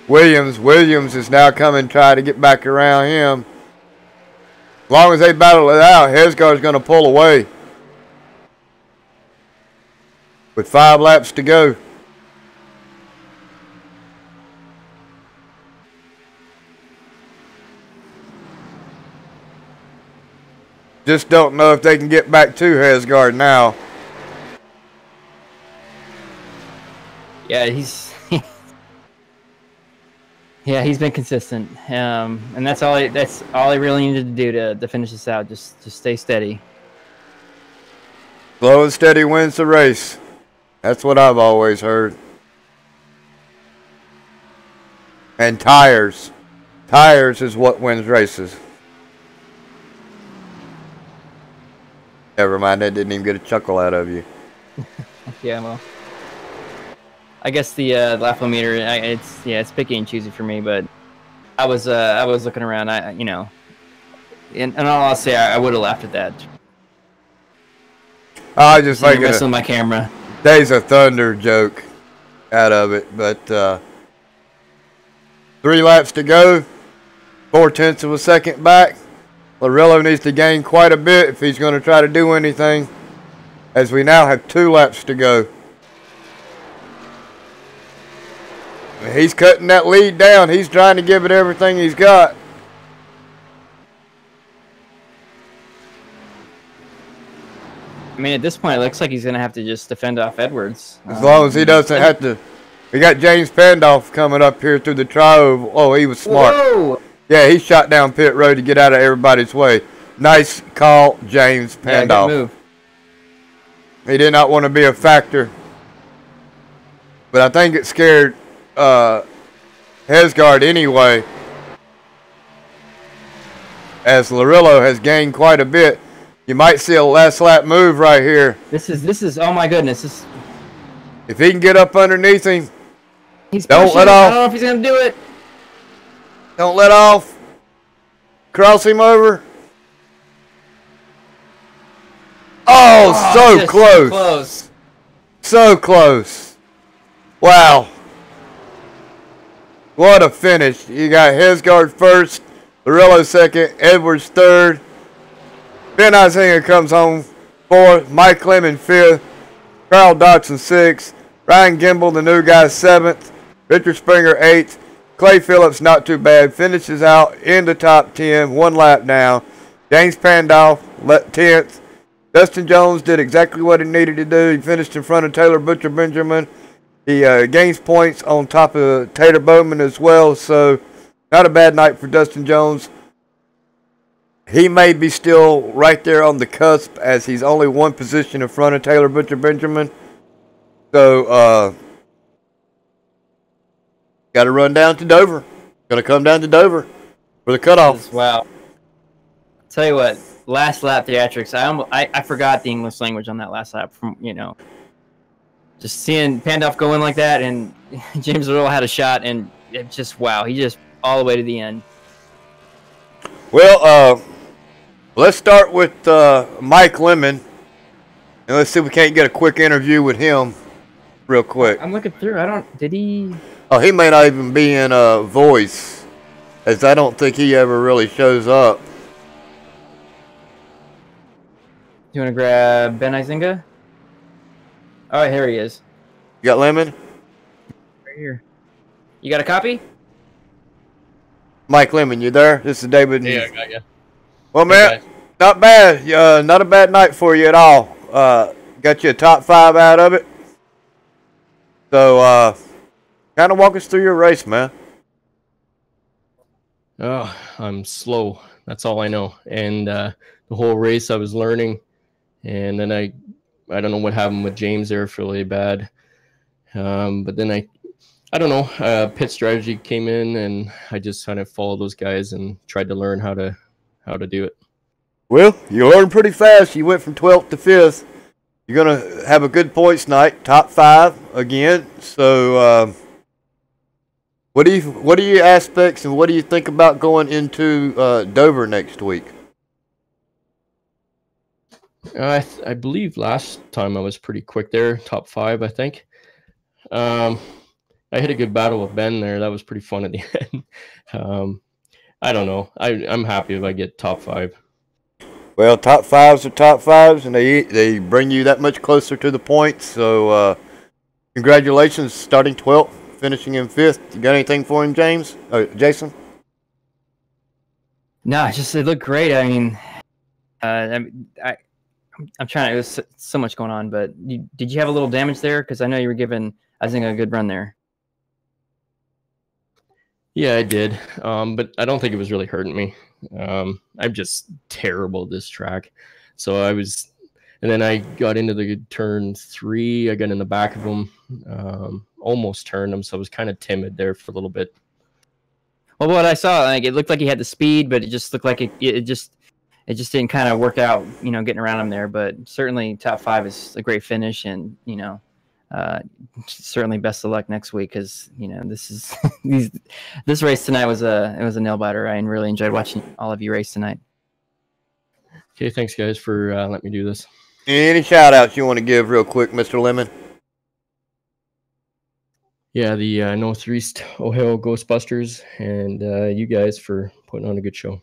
Williams. Williams is now coming, trying to get back around him. As long as they battle it out, Hesgaard's going to pull away. With 5 laps to go. Just don't know if they can get back to Hesgaard now. Yeah, he's yeah, he's been consistent, and that's all he really needed to do to finish this out. Just stay steady. Slow and steady wins the race. That's what I've always heard. And tires is what wins races. Never mind, that didn't even get a chuckle out of you. Yeah, well, I guess the lapometer, it's picky and choosy for me, but I was looking around. In all honesty, I would have laughed at that. I just like messing with my camera. Days of Thunder joke out of it, but 3 laps to go, 0.4 of a second back. Larillo needs to gain quite a bit if he's going to try to do anything, as we now have 2 laps to go. He's cutting that lead down. He's trying to give it everything he's got. I mean, at this point, it looks like he's going to have to just defend off Edwards. As long as he doesn't have to. We got James Pandolf coming up here through the tri-oval. Oh, he was smart. Whoa! Yeah, he shot down pit road to get out of everybody's way. Nice call, James Pandolf. Yeah, good move. He did not want to be a factor. But I think it scared Hesgaard anyway, as Larillo has gained quite a bit. You might see a last lap move right here. This is oh my goodness. If he can get up underneath him, don't let off. I don't know if he's going to do it. Don't let off. Cross him over. Oh, so close. Close. So close. Wow. What a finish. You got Hesgaard first, Larillo second, Edwards third. Ben Isinger comes home fourth, Mike Lemon fifth, Carl Dodson sixth, Ryan Gimbel, the new guy, seventh, Richard Springer eighth, Clay Phillips, not too bad, finishes out in the top 10, 1 lap down. James Pandolf, 10th. Dustin Jones did exactly what he needed to do. He finished in front of Taylor Butcher Benjamin. He gains points on top of Tater Bowman as well, so not a bad night for Dustin Jones. He may be still right there on the cusp, as he's only 1 position in front of Taylor Butcher Benjamin. So, got to run down to Dover. Going to come down to Dover for the cutoff. Wow. Tell you what, last lap theatrics. I forgot the English language on that last lap. From just seeing Pandolf go in like that, and James Earl had a shot, and it just wow, he just all the way to the end. Well, let's start with Mike Lemon, and let's see if we can't get a quick interview with him real quick. I'm looking through. Did he? Oh, he may not even be in voice, as I don't think he ever really shows up. You want to grab Ben Isinger? All right, here he is. You got Lemon? Right here. You got a copy? Mike Lemon, you there? This is David. Yeah, I got you. Well, man, not bad. Not a bad night for you at all. Got you a top 5 out of it. So, kind of walk us through your race, man. Oh, I'm slow. That's all I know. And the whole race I was learning. And then I don't know what happened with James there, really bad. But then I don't know, pit strategy came in, and I just kind of followed those guys and tried to learn how to do it. Well, you learned pretty fast. You went from 12th to 5th. You're going to have a good points night, top 5 again. So, what do you aspects, and what do you think about going into Dover next week? I believe last time I was pretty quick there, top 5, I think. I hit a good battle with Ben there. That was pretty fun at the end. I don't know. I'm happy if I get top 5. Well, top 5s are top 5s, and they bring you that much closer to the points. So, congratulations, starting 12th, finishing in 5th. You got anything for him, Jason? No, it looked great. I mean, I'm trying. It was so much going on, but did you have a little damage there? Because I know you were giving, I think, a good run there. Yeah, I did, but I don't think it was really hurting me. I'm just terrible at this track. So and then I got into the turn 3. I got in the back of him, almost turned him. So I was kind of timid there for a little bit. Well, what I saw, like, it looked like he had the speed, but it just looked like it just didn't kind of work out, getting around him there. But certainly top 5 is a great finish, and certainly best of luck next week, because this is this race tonight was a nail biter. I really enjoyed watching all of you race tonight. Okay, thanks guys for letting me do this. Any shout outs you want to give real quick, Mr. Lemon? Yeah, the Northeast Ohio Ghostbusters, and you guys for putting on a good show.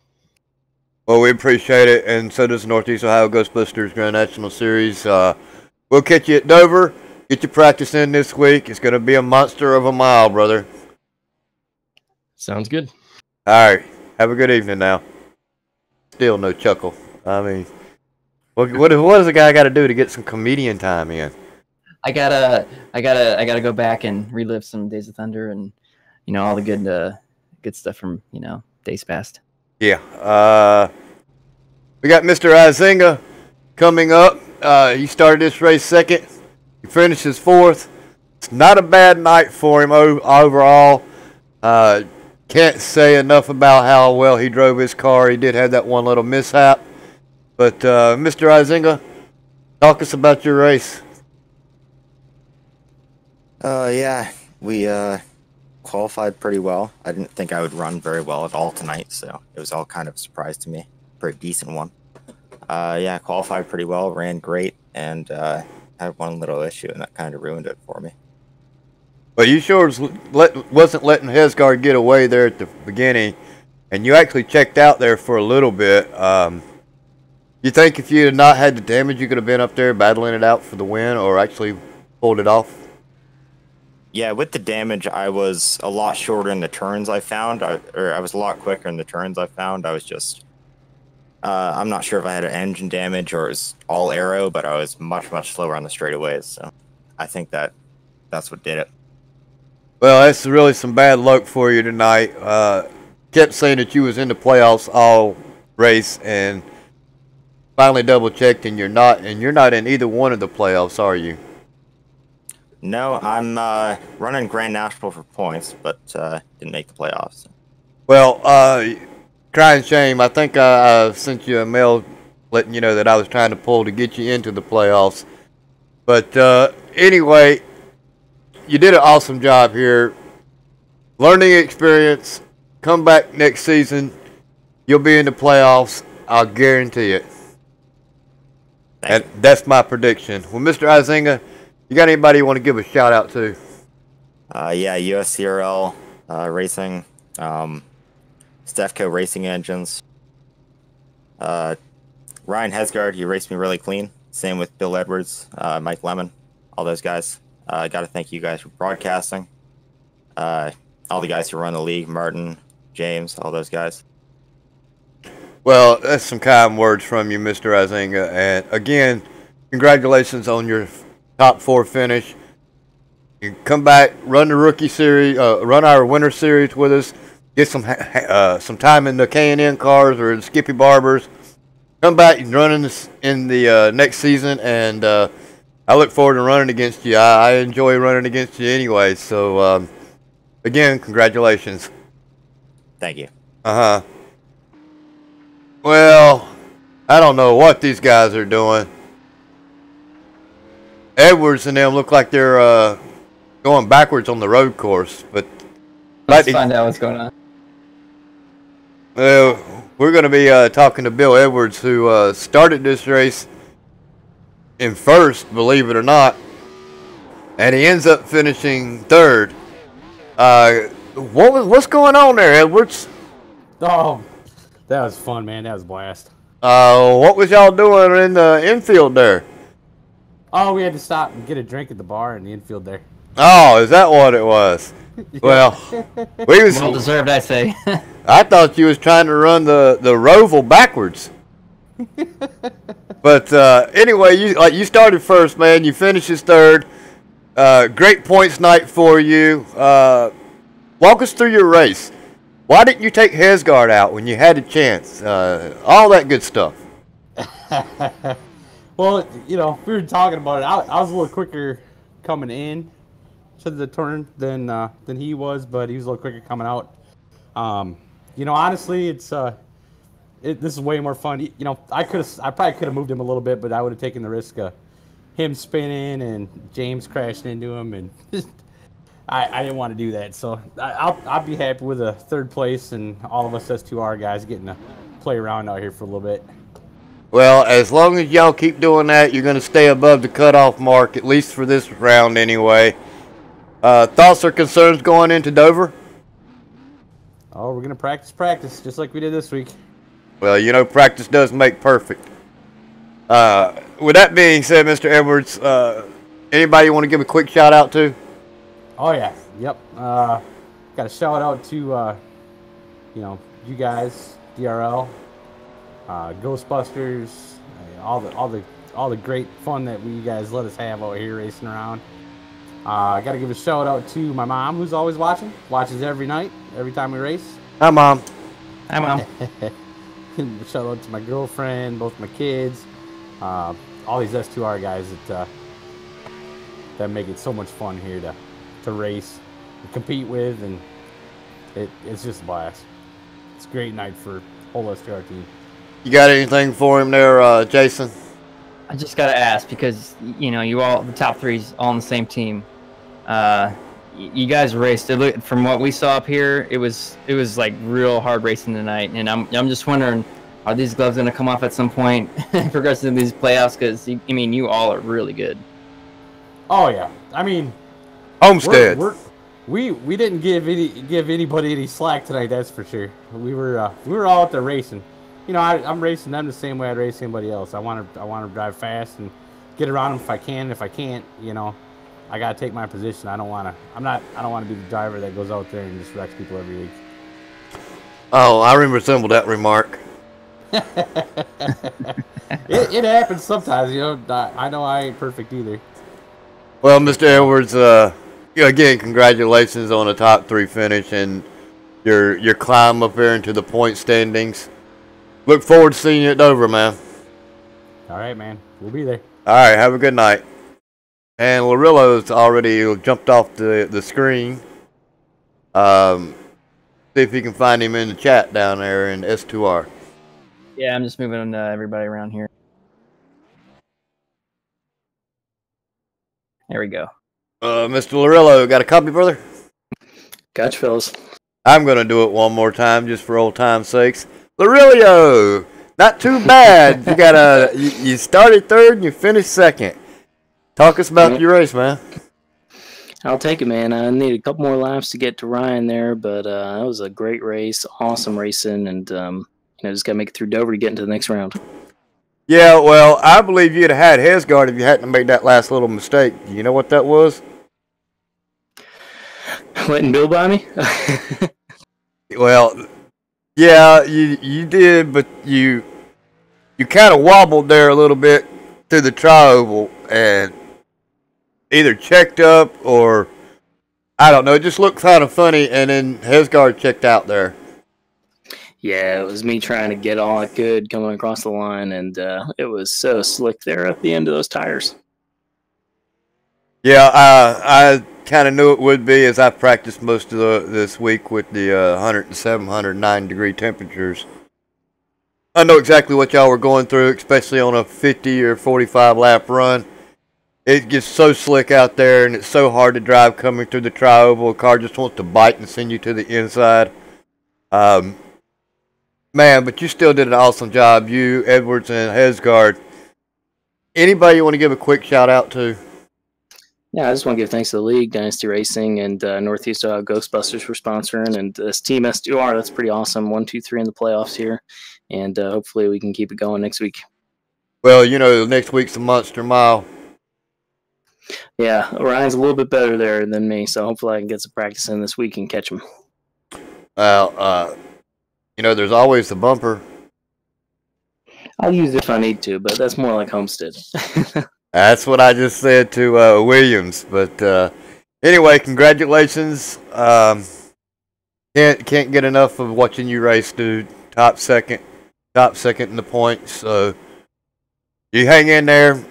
Well, we appreciate it, and so does Northeast Ohio Ghostbusters Grand National Series. We'll catch you at Dover. Get your practice in this week. It's going to be a monster of a mile, brother. Sounds good. All right. Have a good evening now. Still no chuckle. I mean, what does a guy got to do to get some comedian time in? I gotta go back and relive some Days of Thunder and all the good stuff from days past. Yeah. We got Mr. Izinga coming up. He started this race second. He finishes 4th. It's not a bad night for him overall. Can't say enough about how well he drove his car. He did have that one little mishap. But Mr. Izinga, talk us about your race. Yeah, we qualified pretty well. I didn't think I would run very well at all tonight, so it was all kind of a surprise to me. Pretty decent one. Yeah, qualified pretty well, ran great, and had one little issue, and that kind of ruined it for me. Well, you sure wasn't letting Hesgard get away there at the beginning, and you actually checked out there for a little bit. You think if you had not had the damage, you could have been up there battling it out for the win, or actually pulled it off? Yeah, with the damage, I was a lot shorter in the turns I found, or I was a lot quicker in the turns I found. I was just, I'm not sure if I had an engine damage or it was all aero, but I was much, much slower on the straightaways. So I think that's what did it. Well, that's really some bad luck for you tonight. Kept saying that you was in the playoffs all race, and finally double checked, and you're not in either one of the playoffs, are you? No, I'm running Grand National for points, but didn't make the playoffs. Well, crying shame. I think I sent you a mail letting you know that I was trying to pull to get you into the playoffs. But anyway, you did an awesome job here. Learning experience. Come back next season. You'll be in the playoffs. I'll guarantee it. And that's my prediction. Well, Mr. Izinga, you got anybody you want to give a shout out to? Yeah, USCRL Racing, Stefco Racing Engines, Ryan Hesgard, you raced me really clean. Same with Bill Edwards, Mike Lemon, all those guys. I got to thank you guys for broadcasting. All the guys who run the league, Martin, James, all those guys. Well, that's some kind words from you, Mr. Izinga. And again, congratulations on your top 4 finish. You come back, run the rookie series, run our winter series with us. Get some time in the K&N cars or the Skippy Barbers. Come back and run in the next season, and I look forward to running against you. I enjoy running against you anyway. So again, congratulations. Thank you. Well, I don't know what these guys are doing. Edwards and them look like they're going backwards on the road course, but let's find out what's going on. We're going to be talking to Bill Edwards, who started this race in first, believe it or not, and he ends up finishing third. What's going on there, Edwards? Oh, that was fun, man. That was a blast. What was y'all doing in the infield there? Oh, we had to stop and get a drink at the bar in the infield there. Oh, is that what it was? Yeah. Well, we was. Well deserved, I say. I thought you was trying to run the Roval backwards. But anyway, you started first, man. You finished as third. Great points night for you. Walk us through your race. Why didn't you take Hesgard out when you had a chance? All that good stuff. Well, you know, we were talking about it. I was a little quicker coming in to the turn than he was, but he was a little quicker coming out. You know, honestly, this is way more fun. You know, I probably could have moved him a little bit, but I would have taken the risk of him spinning and James crashing into him, and I didn't want to do that. So I'll be happy with a third place and all of us S2R guys getting to play around out here for a little bit. Well, as long as y'all keep doing that, you're going to stay above the cutoff mark, at least for this round anyway. Thoughts or concerns going into Dover? Oh, we're going to practice, just like we did this week. Well, you know, practice does make perfect. With that being said, Mr. Edwards, anybody you want to give a quick shout out to? Oh, yeah. Yep. Got a shout out to, you know, you guys, DRL, Ghostbusters, all the great fun that you guys let us have out here racing around. I got to give a shout out to my mom, who's always watches every night, every time we race. Hi, Mom. Hi, Mom. Shout out to my girlfriend, both my kids, all these S2R guys that make it so much fun here to race and compete with, and it's just a blast. It's a great night for whole S2R team. You got anything for him there, Jason? I just gotta ask because you know the top three's all on the same team. You guys raced. From what we saw up here, it was like real hard racing tonight, and I'm just wondering, are these gloves gonna come off at some point, progressing in these playoffs? Because I mean, you all are really good. Oh yeah, I mean, Homestead. We didn't give anybody any slack tonight. That's for sure. We were all out there racing. You know, I'm racing them the same way I'd race anybody else. I want to drive fast and get around them if I can. If I can't, you know, I gotta take my position. I don't want to be the driver that goes out there and just wrecks people every week. Oh, I resemble that remark. It happens sometimes, you know. I know I ain't perfect either. Well, Mr. Edwards, again, congratulations on the top three finish and your climb up there into the point standings. Look forward to seeing you at Dover, man. All right, man. We'll be there. All right, have a good night. And Larillo's already jumped off the screen. See if you can find him in the chat down there in S2R. Yeah, I'm just moving everybody around here. There we go. Mr. Larillo, got a copy, brother? Gotcha, fellas. I'm going to do it one more time just for old time's sakes. Larillo, not too bad. You started third and you finished second. Talk us about your race, man. I'll take it, man. I need a couple more laps to get to Ryan there, but that was a great race, awesome racing, and just got to make it through Dover to get into the next round. Yeah, well, I believe you'd have had Hesgard if you hadn't made that last little mistake. Do you know what that was? Letting Bill buy me? Well, yeah, you did, but you kind of wobbled there a little bit through the tri-oval and either checked up or, I don't know, it just looked kind of funny, and then Hesgard checked out there. Yeah, it was me trying to get all I could coming across the line, and it was so slick there at the end of those tires. Yeah, I kind of knew it would be as I practiced most of this week with the 107, 109 degree temperatures. I know exactly what y'all were going through, especially on a 50 or 45 lap run. It gets so slick out there, and it's so hard to drive coming through the tri-oval. A car just wants to bite and send you to the inside. Man, but you still did an awesome job. You, Edwards, and Hesgard. Anybody you want to give a quick shout out to? Yeah, I just want to give thanks to the league, Dynasty Racing, and Northeast Ohio Ghostbusters for sponsoring, and this Team S2R. That's pretty awesome. 1, 2, 3 in the playoffs here, and hopefully we can keep it going next week. Well, you know, next week's the Monster Mile. Yeah, Ryan's a little bit better there than me, so hopefully I can get some practice in this week and catch him. Well, you know, there's always the bumper. I'll use it if I need to, but that's more like Homestead. That's what I just said to Williams. But anyway, congratulations. Can't get enough of watching you race, dude. Top second in the points. So you hang in there.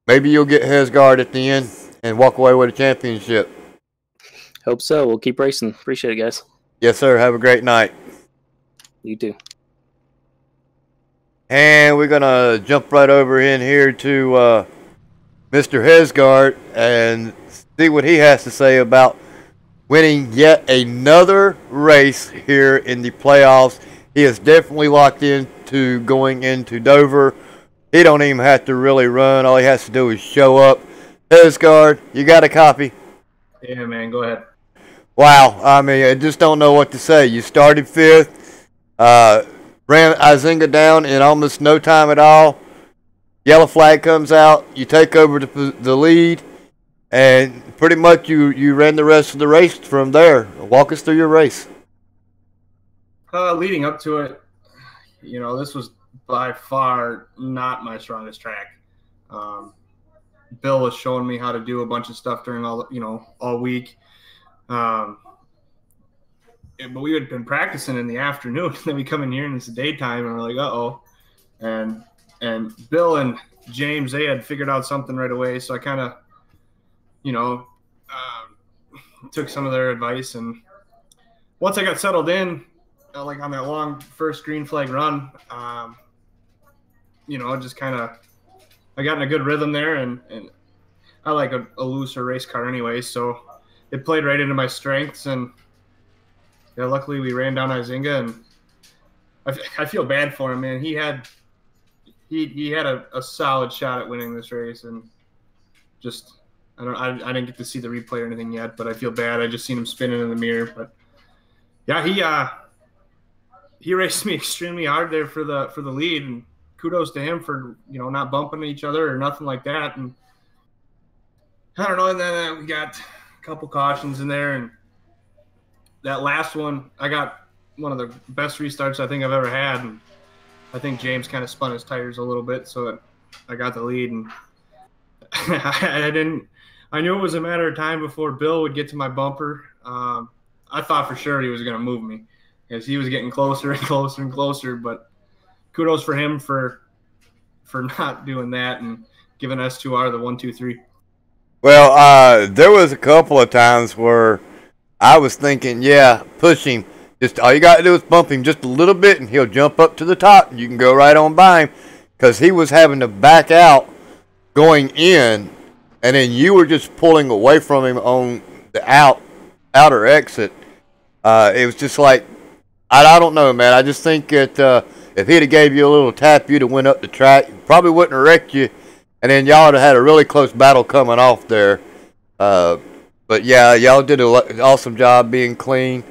Maybe you'll get Hesgard at the end and walk away with a championship. Hope so. We'll keep racing. Appreciate it, guys. Yes, sir. Have a great night. You too. And we're going to jump right over in here to Mr. Hesgard and see what he has to say about winning yet another race here in the playoffs. He is definitely locked into going into Dover. He don't even have to really run. All he has to do is show up. Hesgard, you got a copy? Yeah, man, go ahead. Wow. I mean, I just don't know what to say. You started 5th, ran Izinga down in almost no time at all. Yellow flag comes out. You take over the lead, and pretty much you ran the rest of the race from there. Walk us through your race. Leading up to it, you know, this was by far not my strongest track. Bill was showing me how to do a bunch of stuff during all week. But we had been practicing in the afternoon, and then we come in here and it's the daytime, and we're like, uh-oh. And Bill and James, they had figured out something right away, so I kind of, took some of their advice. And once I got settled in, like on that long first green flag run, just kind of, I got in a good rhythm there, and I like a looser race car anyway, so it played right into my strengths. And yeah, luckily we ran down Izinga, and I feel bad for him, man. He had a solid shot at winning this race, and just I didn't get to see the replay or anything yet, but I feel bad. I just seen him spinning in the mirror. But yeah, he raced me extremely hard there for the lead, and kudos to him for not bumping each other or nothing like that. And I don't know. And then we got a couple cautions in there, and that last one, I got one of the best restarts I think I've ever had, and I think James kind of spun his tires a little bit, so I got the lead. And I knew it was a matter of time before Bill would get to my bumper. I thought for sure he was going to move me because he was getting closer and closer and closer. But kudos for him for not doing that and giving S2R the 1, 2, 3. Well, there was a couple of times where I was thinking, yeah, push him. Just all you got to do is bump him just a little bit, and he'll jump up to the top, and you can go right on by him, because he was having to back out going in, and then you were just pulling away from him on the outer exit. It was just like, I don't know, man. I just think that if he'd have gave you a little tap, you'd have went up the track. Probably wouldn't have wrecked you, and then y'all would have had a really close battle coming off there. But yeah, y'all did an awesome job being clean.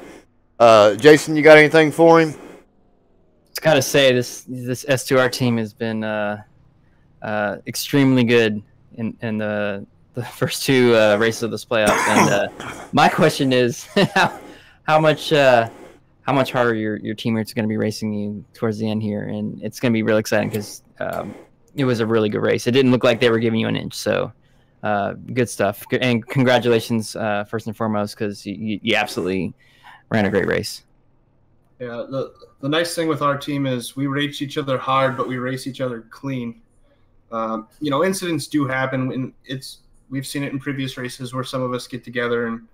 Jason, you got anything for him? Just gotta say, this S2R team has been extremely good in the first 2 races of this playoff. And my question is, how much harder your teammates are going to be racing you towards the end here? And it's going to be really exciting because it was a really good race. It didn't look like they were giving you an inch. So good stuff. And congratulations first and foremost, because you absolutely ran a great race. Yeah, the nice thing with our team is we race each other hard, but we race each other clean. Incidents do happen, and we've seen it in previous races where some of us get together and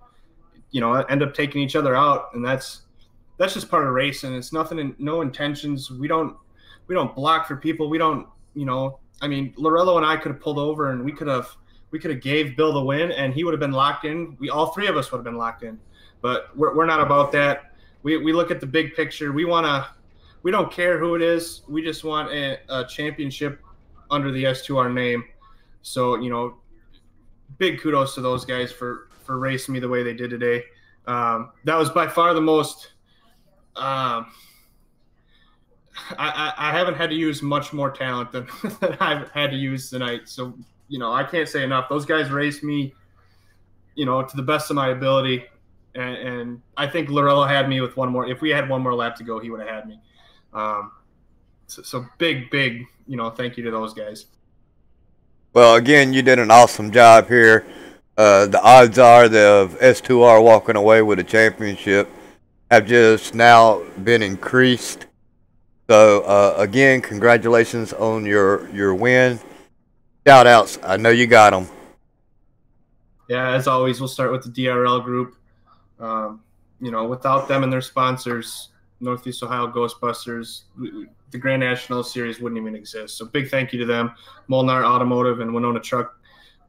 end up taking each other out, and that's just part of racing. It's nothing, no intentions. We don't block for people. We don't, Lorello and I could have pulled over, and we could have gave Bill the win, and he would have been locked in. All 3 of us would have been locked in. But we're not about that. We look at the big picture. We don't care who it is. We just want a championship under the S2R name. So, big kudos to those guys for racing me the way they did today. That was by far the most. I haven't had to use much more talent than I've had to use tonight. So, I can't say enough. Those guys raced me, to the best of my ability. And I think Lorello had me with one more. If we had one more lap to go, he would have had me. So big, thank you to those guys. Well, again, you did an awesome job here. The odds are of S2R walking away with a championship have just now been increased. So, again, congratulations on your win. Shout-outs. I know you got them. Yeah, as always, we'll start with the DRL group. Without them and their sponsors, Northeast Ohio Ghostbusters, the Grand National Series wouldn't even exist. So big thank you to them, Molnar Automotive and Winona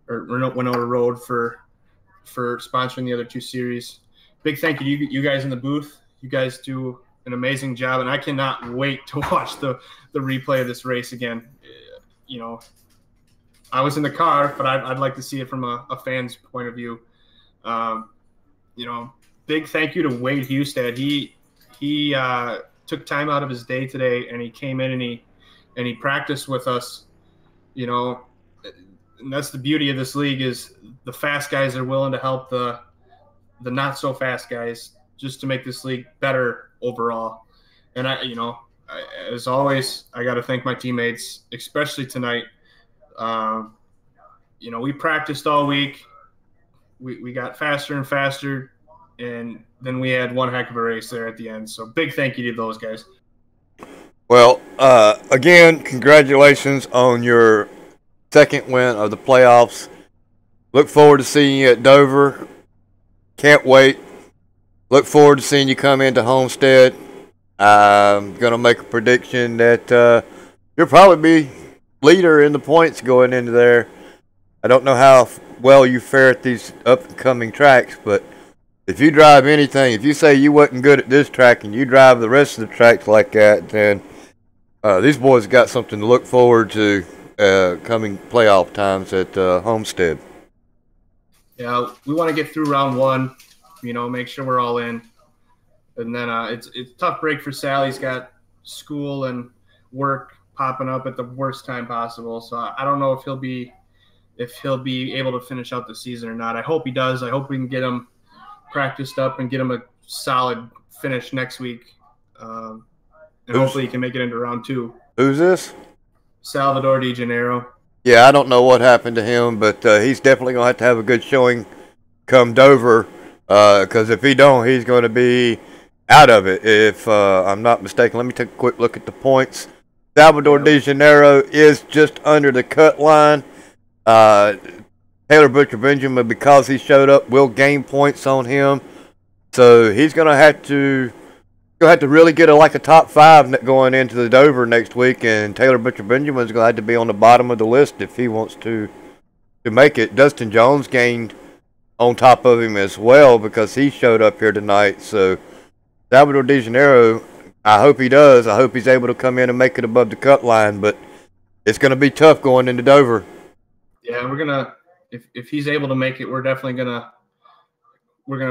Road for sponsoring the other two series. Big thank you to you guys in the booth. You guys do an amazing job, and I cannot wait to watch the replay of this race again. I was in the car, but I'd like to see it from a fan's point of view. Big thank you to Wade Hustad. He took time out of his day today, and he came in and he practiced with us. And that's the beauty of this league is the fast guys are willing to help the not so fast guys just to make this league better overall. And as always, I got to thank my teammates, especially tonight. We practiced all week. We got faster and faster, and then we had one heck of a race there at the end. So big thank you to those guys. Well, again, congratulations on your second win of the playoffs. Look forward to seeing you at Dover. Can't wait. Look forward to seeing you come into Homestead. I'm going to make a prediction that you'll probably be leader in the points going into there. I don't know how well you fare at these up-and-coming tracks, but if you drive anything, if you say you wasn't good at this track and you drive the rest of the tracks like that, then these boys got something to look forward to coming playoff times at Homestead. Yeah, we want to get through round one, make sure we're all in. And then it's a tough break for Sally. He's got school and work popping up at the worst time possible. So I don't know if he'll be able to finish out the season or not. I hope he does. I hope we can get him practiced up and get him a solid finish next week. And hopefully he can make it into round two. Who's this? Salvador De Janeiro. Yeah, I don't know what happened to him, but he's definitely going to have a good showing come Dover, because if he don't, he's going to be out of it, if I'm not mistaken. Let me take a quick look at the points. Salvador De Janeiro is just under the cut line. Taylor Butcher Benjamin, because he showed up, will gain points on him. So he's going to have to really get a top five going into the Dover next week, and Taylor Butcher Benjamin is going to have to be on the bottom of the list if he wants to make it. Dustin Jones gained on top of him as well because he showed up here tonight. So Salvador De Janeiro, I hope he does. I hope he's able to come in and make it above the cut line, but it's going to be tough going into Dover. Yeah, we're gonna if he's able to make it, we're definitely gonna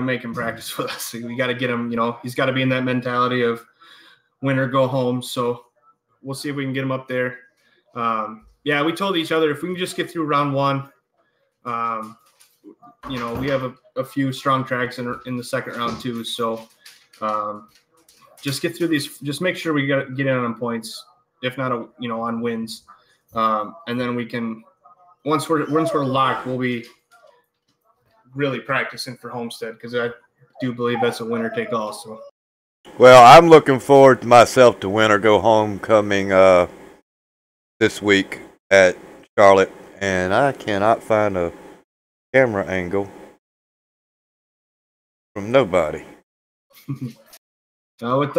make him practice with us. We got to get him. He's got to be in that mentality of win or go home. So we'll see if we can get him up there. Yeah, we told each other if we can just get through round one. We have a few strong tracks in the second round too. So just get through these. Just make sure we get in on points, if not on wins, and then we can. Once we're locked, we'll be really practicing for Homestead because I do believe that's a winner take all. So, well, I'm looking forward to myself to win or go home coming this week at Charlotte, and I cannot find a camera angle from nobody. With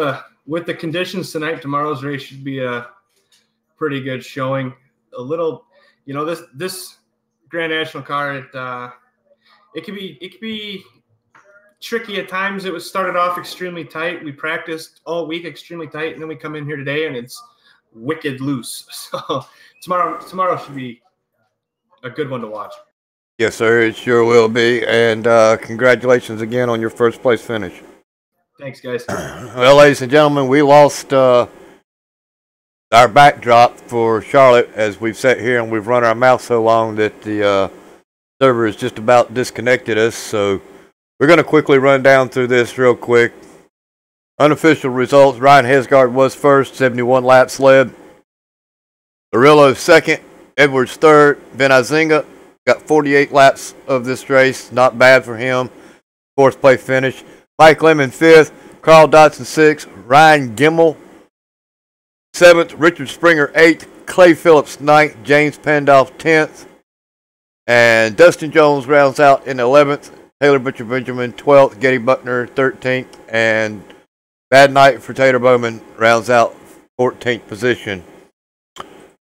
the conditions tonight, tomorrow's race should be a pretty good showing. A little. This Grand National car, it could be tricky at times. It was started off extremely tight. We practiced all week extremely tight, and then we come in here today and it's wicked loose. So tomorrow should be a good one to watch. Yes, sir. It sure will be. And congratulations again on your first place finish. Thanks, guys. Well, ladies and gentlemen, we lost our backdrop for Charlotte as we've sat here and we've run our mouth so long that the server has just about disconnected us. So we're going to quickly run down through this real quick. Unofficial results: Ryan Hesgard was first, 71 laps led. Arillo second, Edwards third, Ben Izinga got 48 laps of this race. Not bad for him. Fourth place finish. Mike Lemon fifth, Carl Dodson sixth, Ryan Gimmel seventh, Richard Springer eighth, Clay Phillips ninth, James Pandolf 10th, and Dustin Jones rounds out in 11th. Taylor Butcher Benjamin 12th, Getty Buckner 13th, and Bad Night for Tater Bowman rounds out 14th position.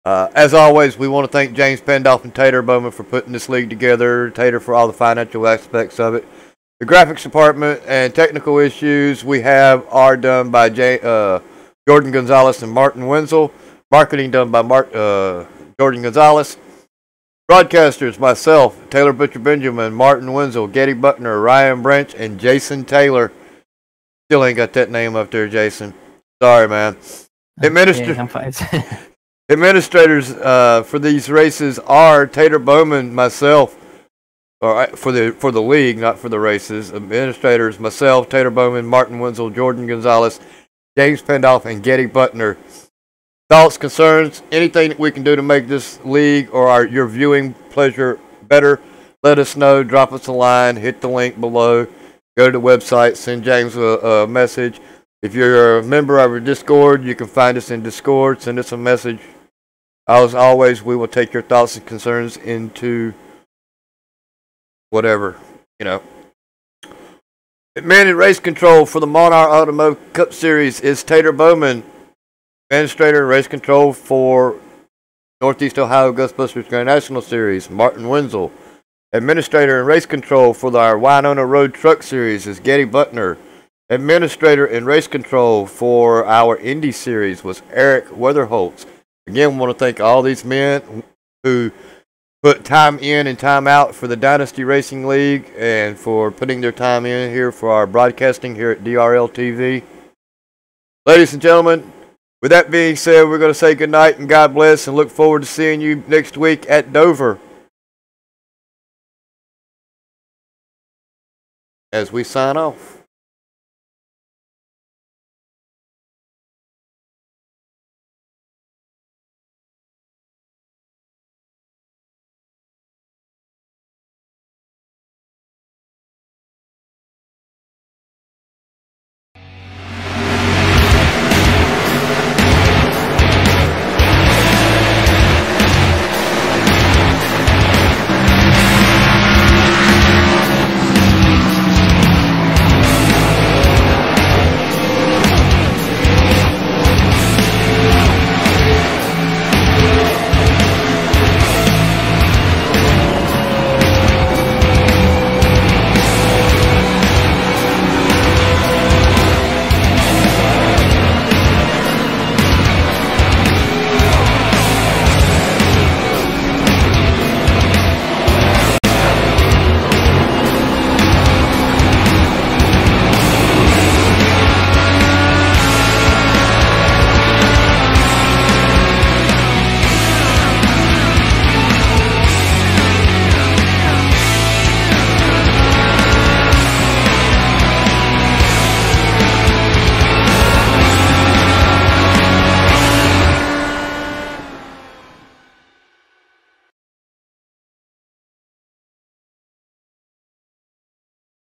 As always, we want to thank James Pandolf and Tater Bowman for putting this league together, Tater for all the financial aspects of it. The graphics department and technical issues we have are done by Jordan Gonzalez and Martin Wenzel. Marketing done by Jordan Gonzalez. Broadcasters, myself, Taylor Butcher Benjamin, Martin Wenzel, Getty Buckner, Ryan Branch, and Jason Taylor. Still ain't got that name up there, Jason. Sorry, man. Administrators for these races are Tater Bowman, myself, or for the league, not for the races. Administrators, myself, Tater Bowman, Martin Wenzel, Jordan Gonzalez, James Pandolf, and Getty Buckner. Thoughts, concerns, anything that we can do to make this league or your viewing pleasure better, let us know. Drop us a line, hit the link below, go to the website, send James a message. If you're a member of our Discord, you can find us in Discord, send us a message. As always, we will take your thoughts and concerns into whatever, Admitted race control for the Monarch Automotive Cup Series is Tater Bowman. Administrator and race control for Northeast Ohio Ghostbusters Grand National Series, Martin Wenzel. Administrator and race control for our Winona Road Truck Series is Getty Buckner. Administrator and race control for our Indy Series was Eric Weatherholtz. Again, we want to thank all these men who put time in and time out for the Dynasty Racing League and for putting their time in here for our broadcasting here at DRL TV. Ladies and gentlemen, with that being said, we're going to say good night and God bless and look forward to seeing you next week at Dover as we sign off.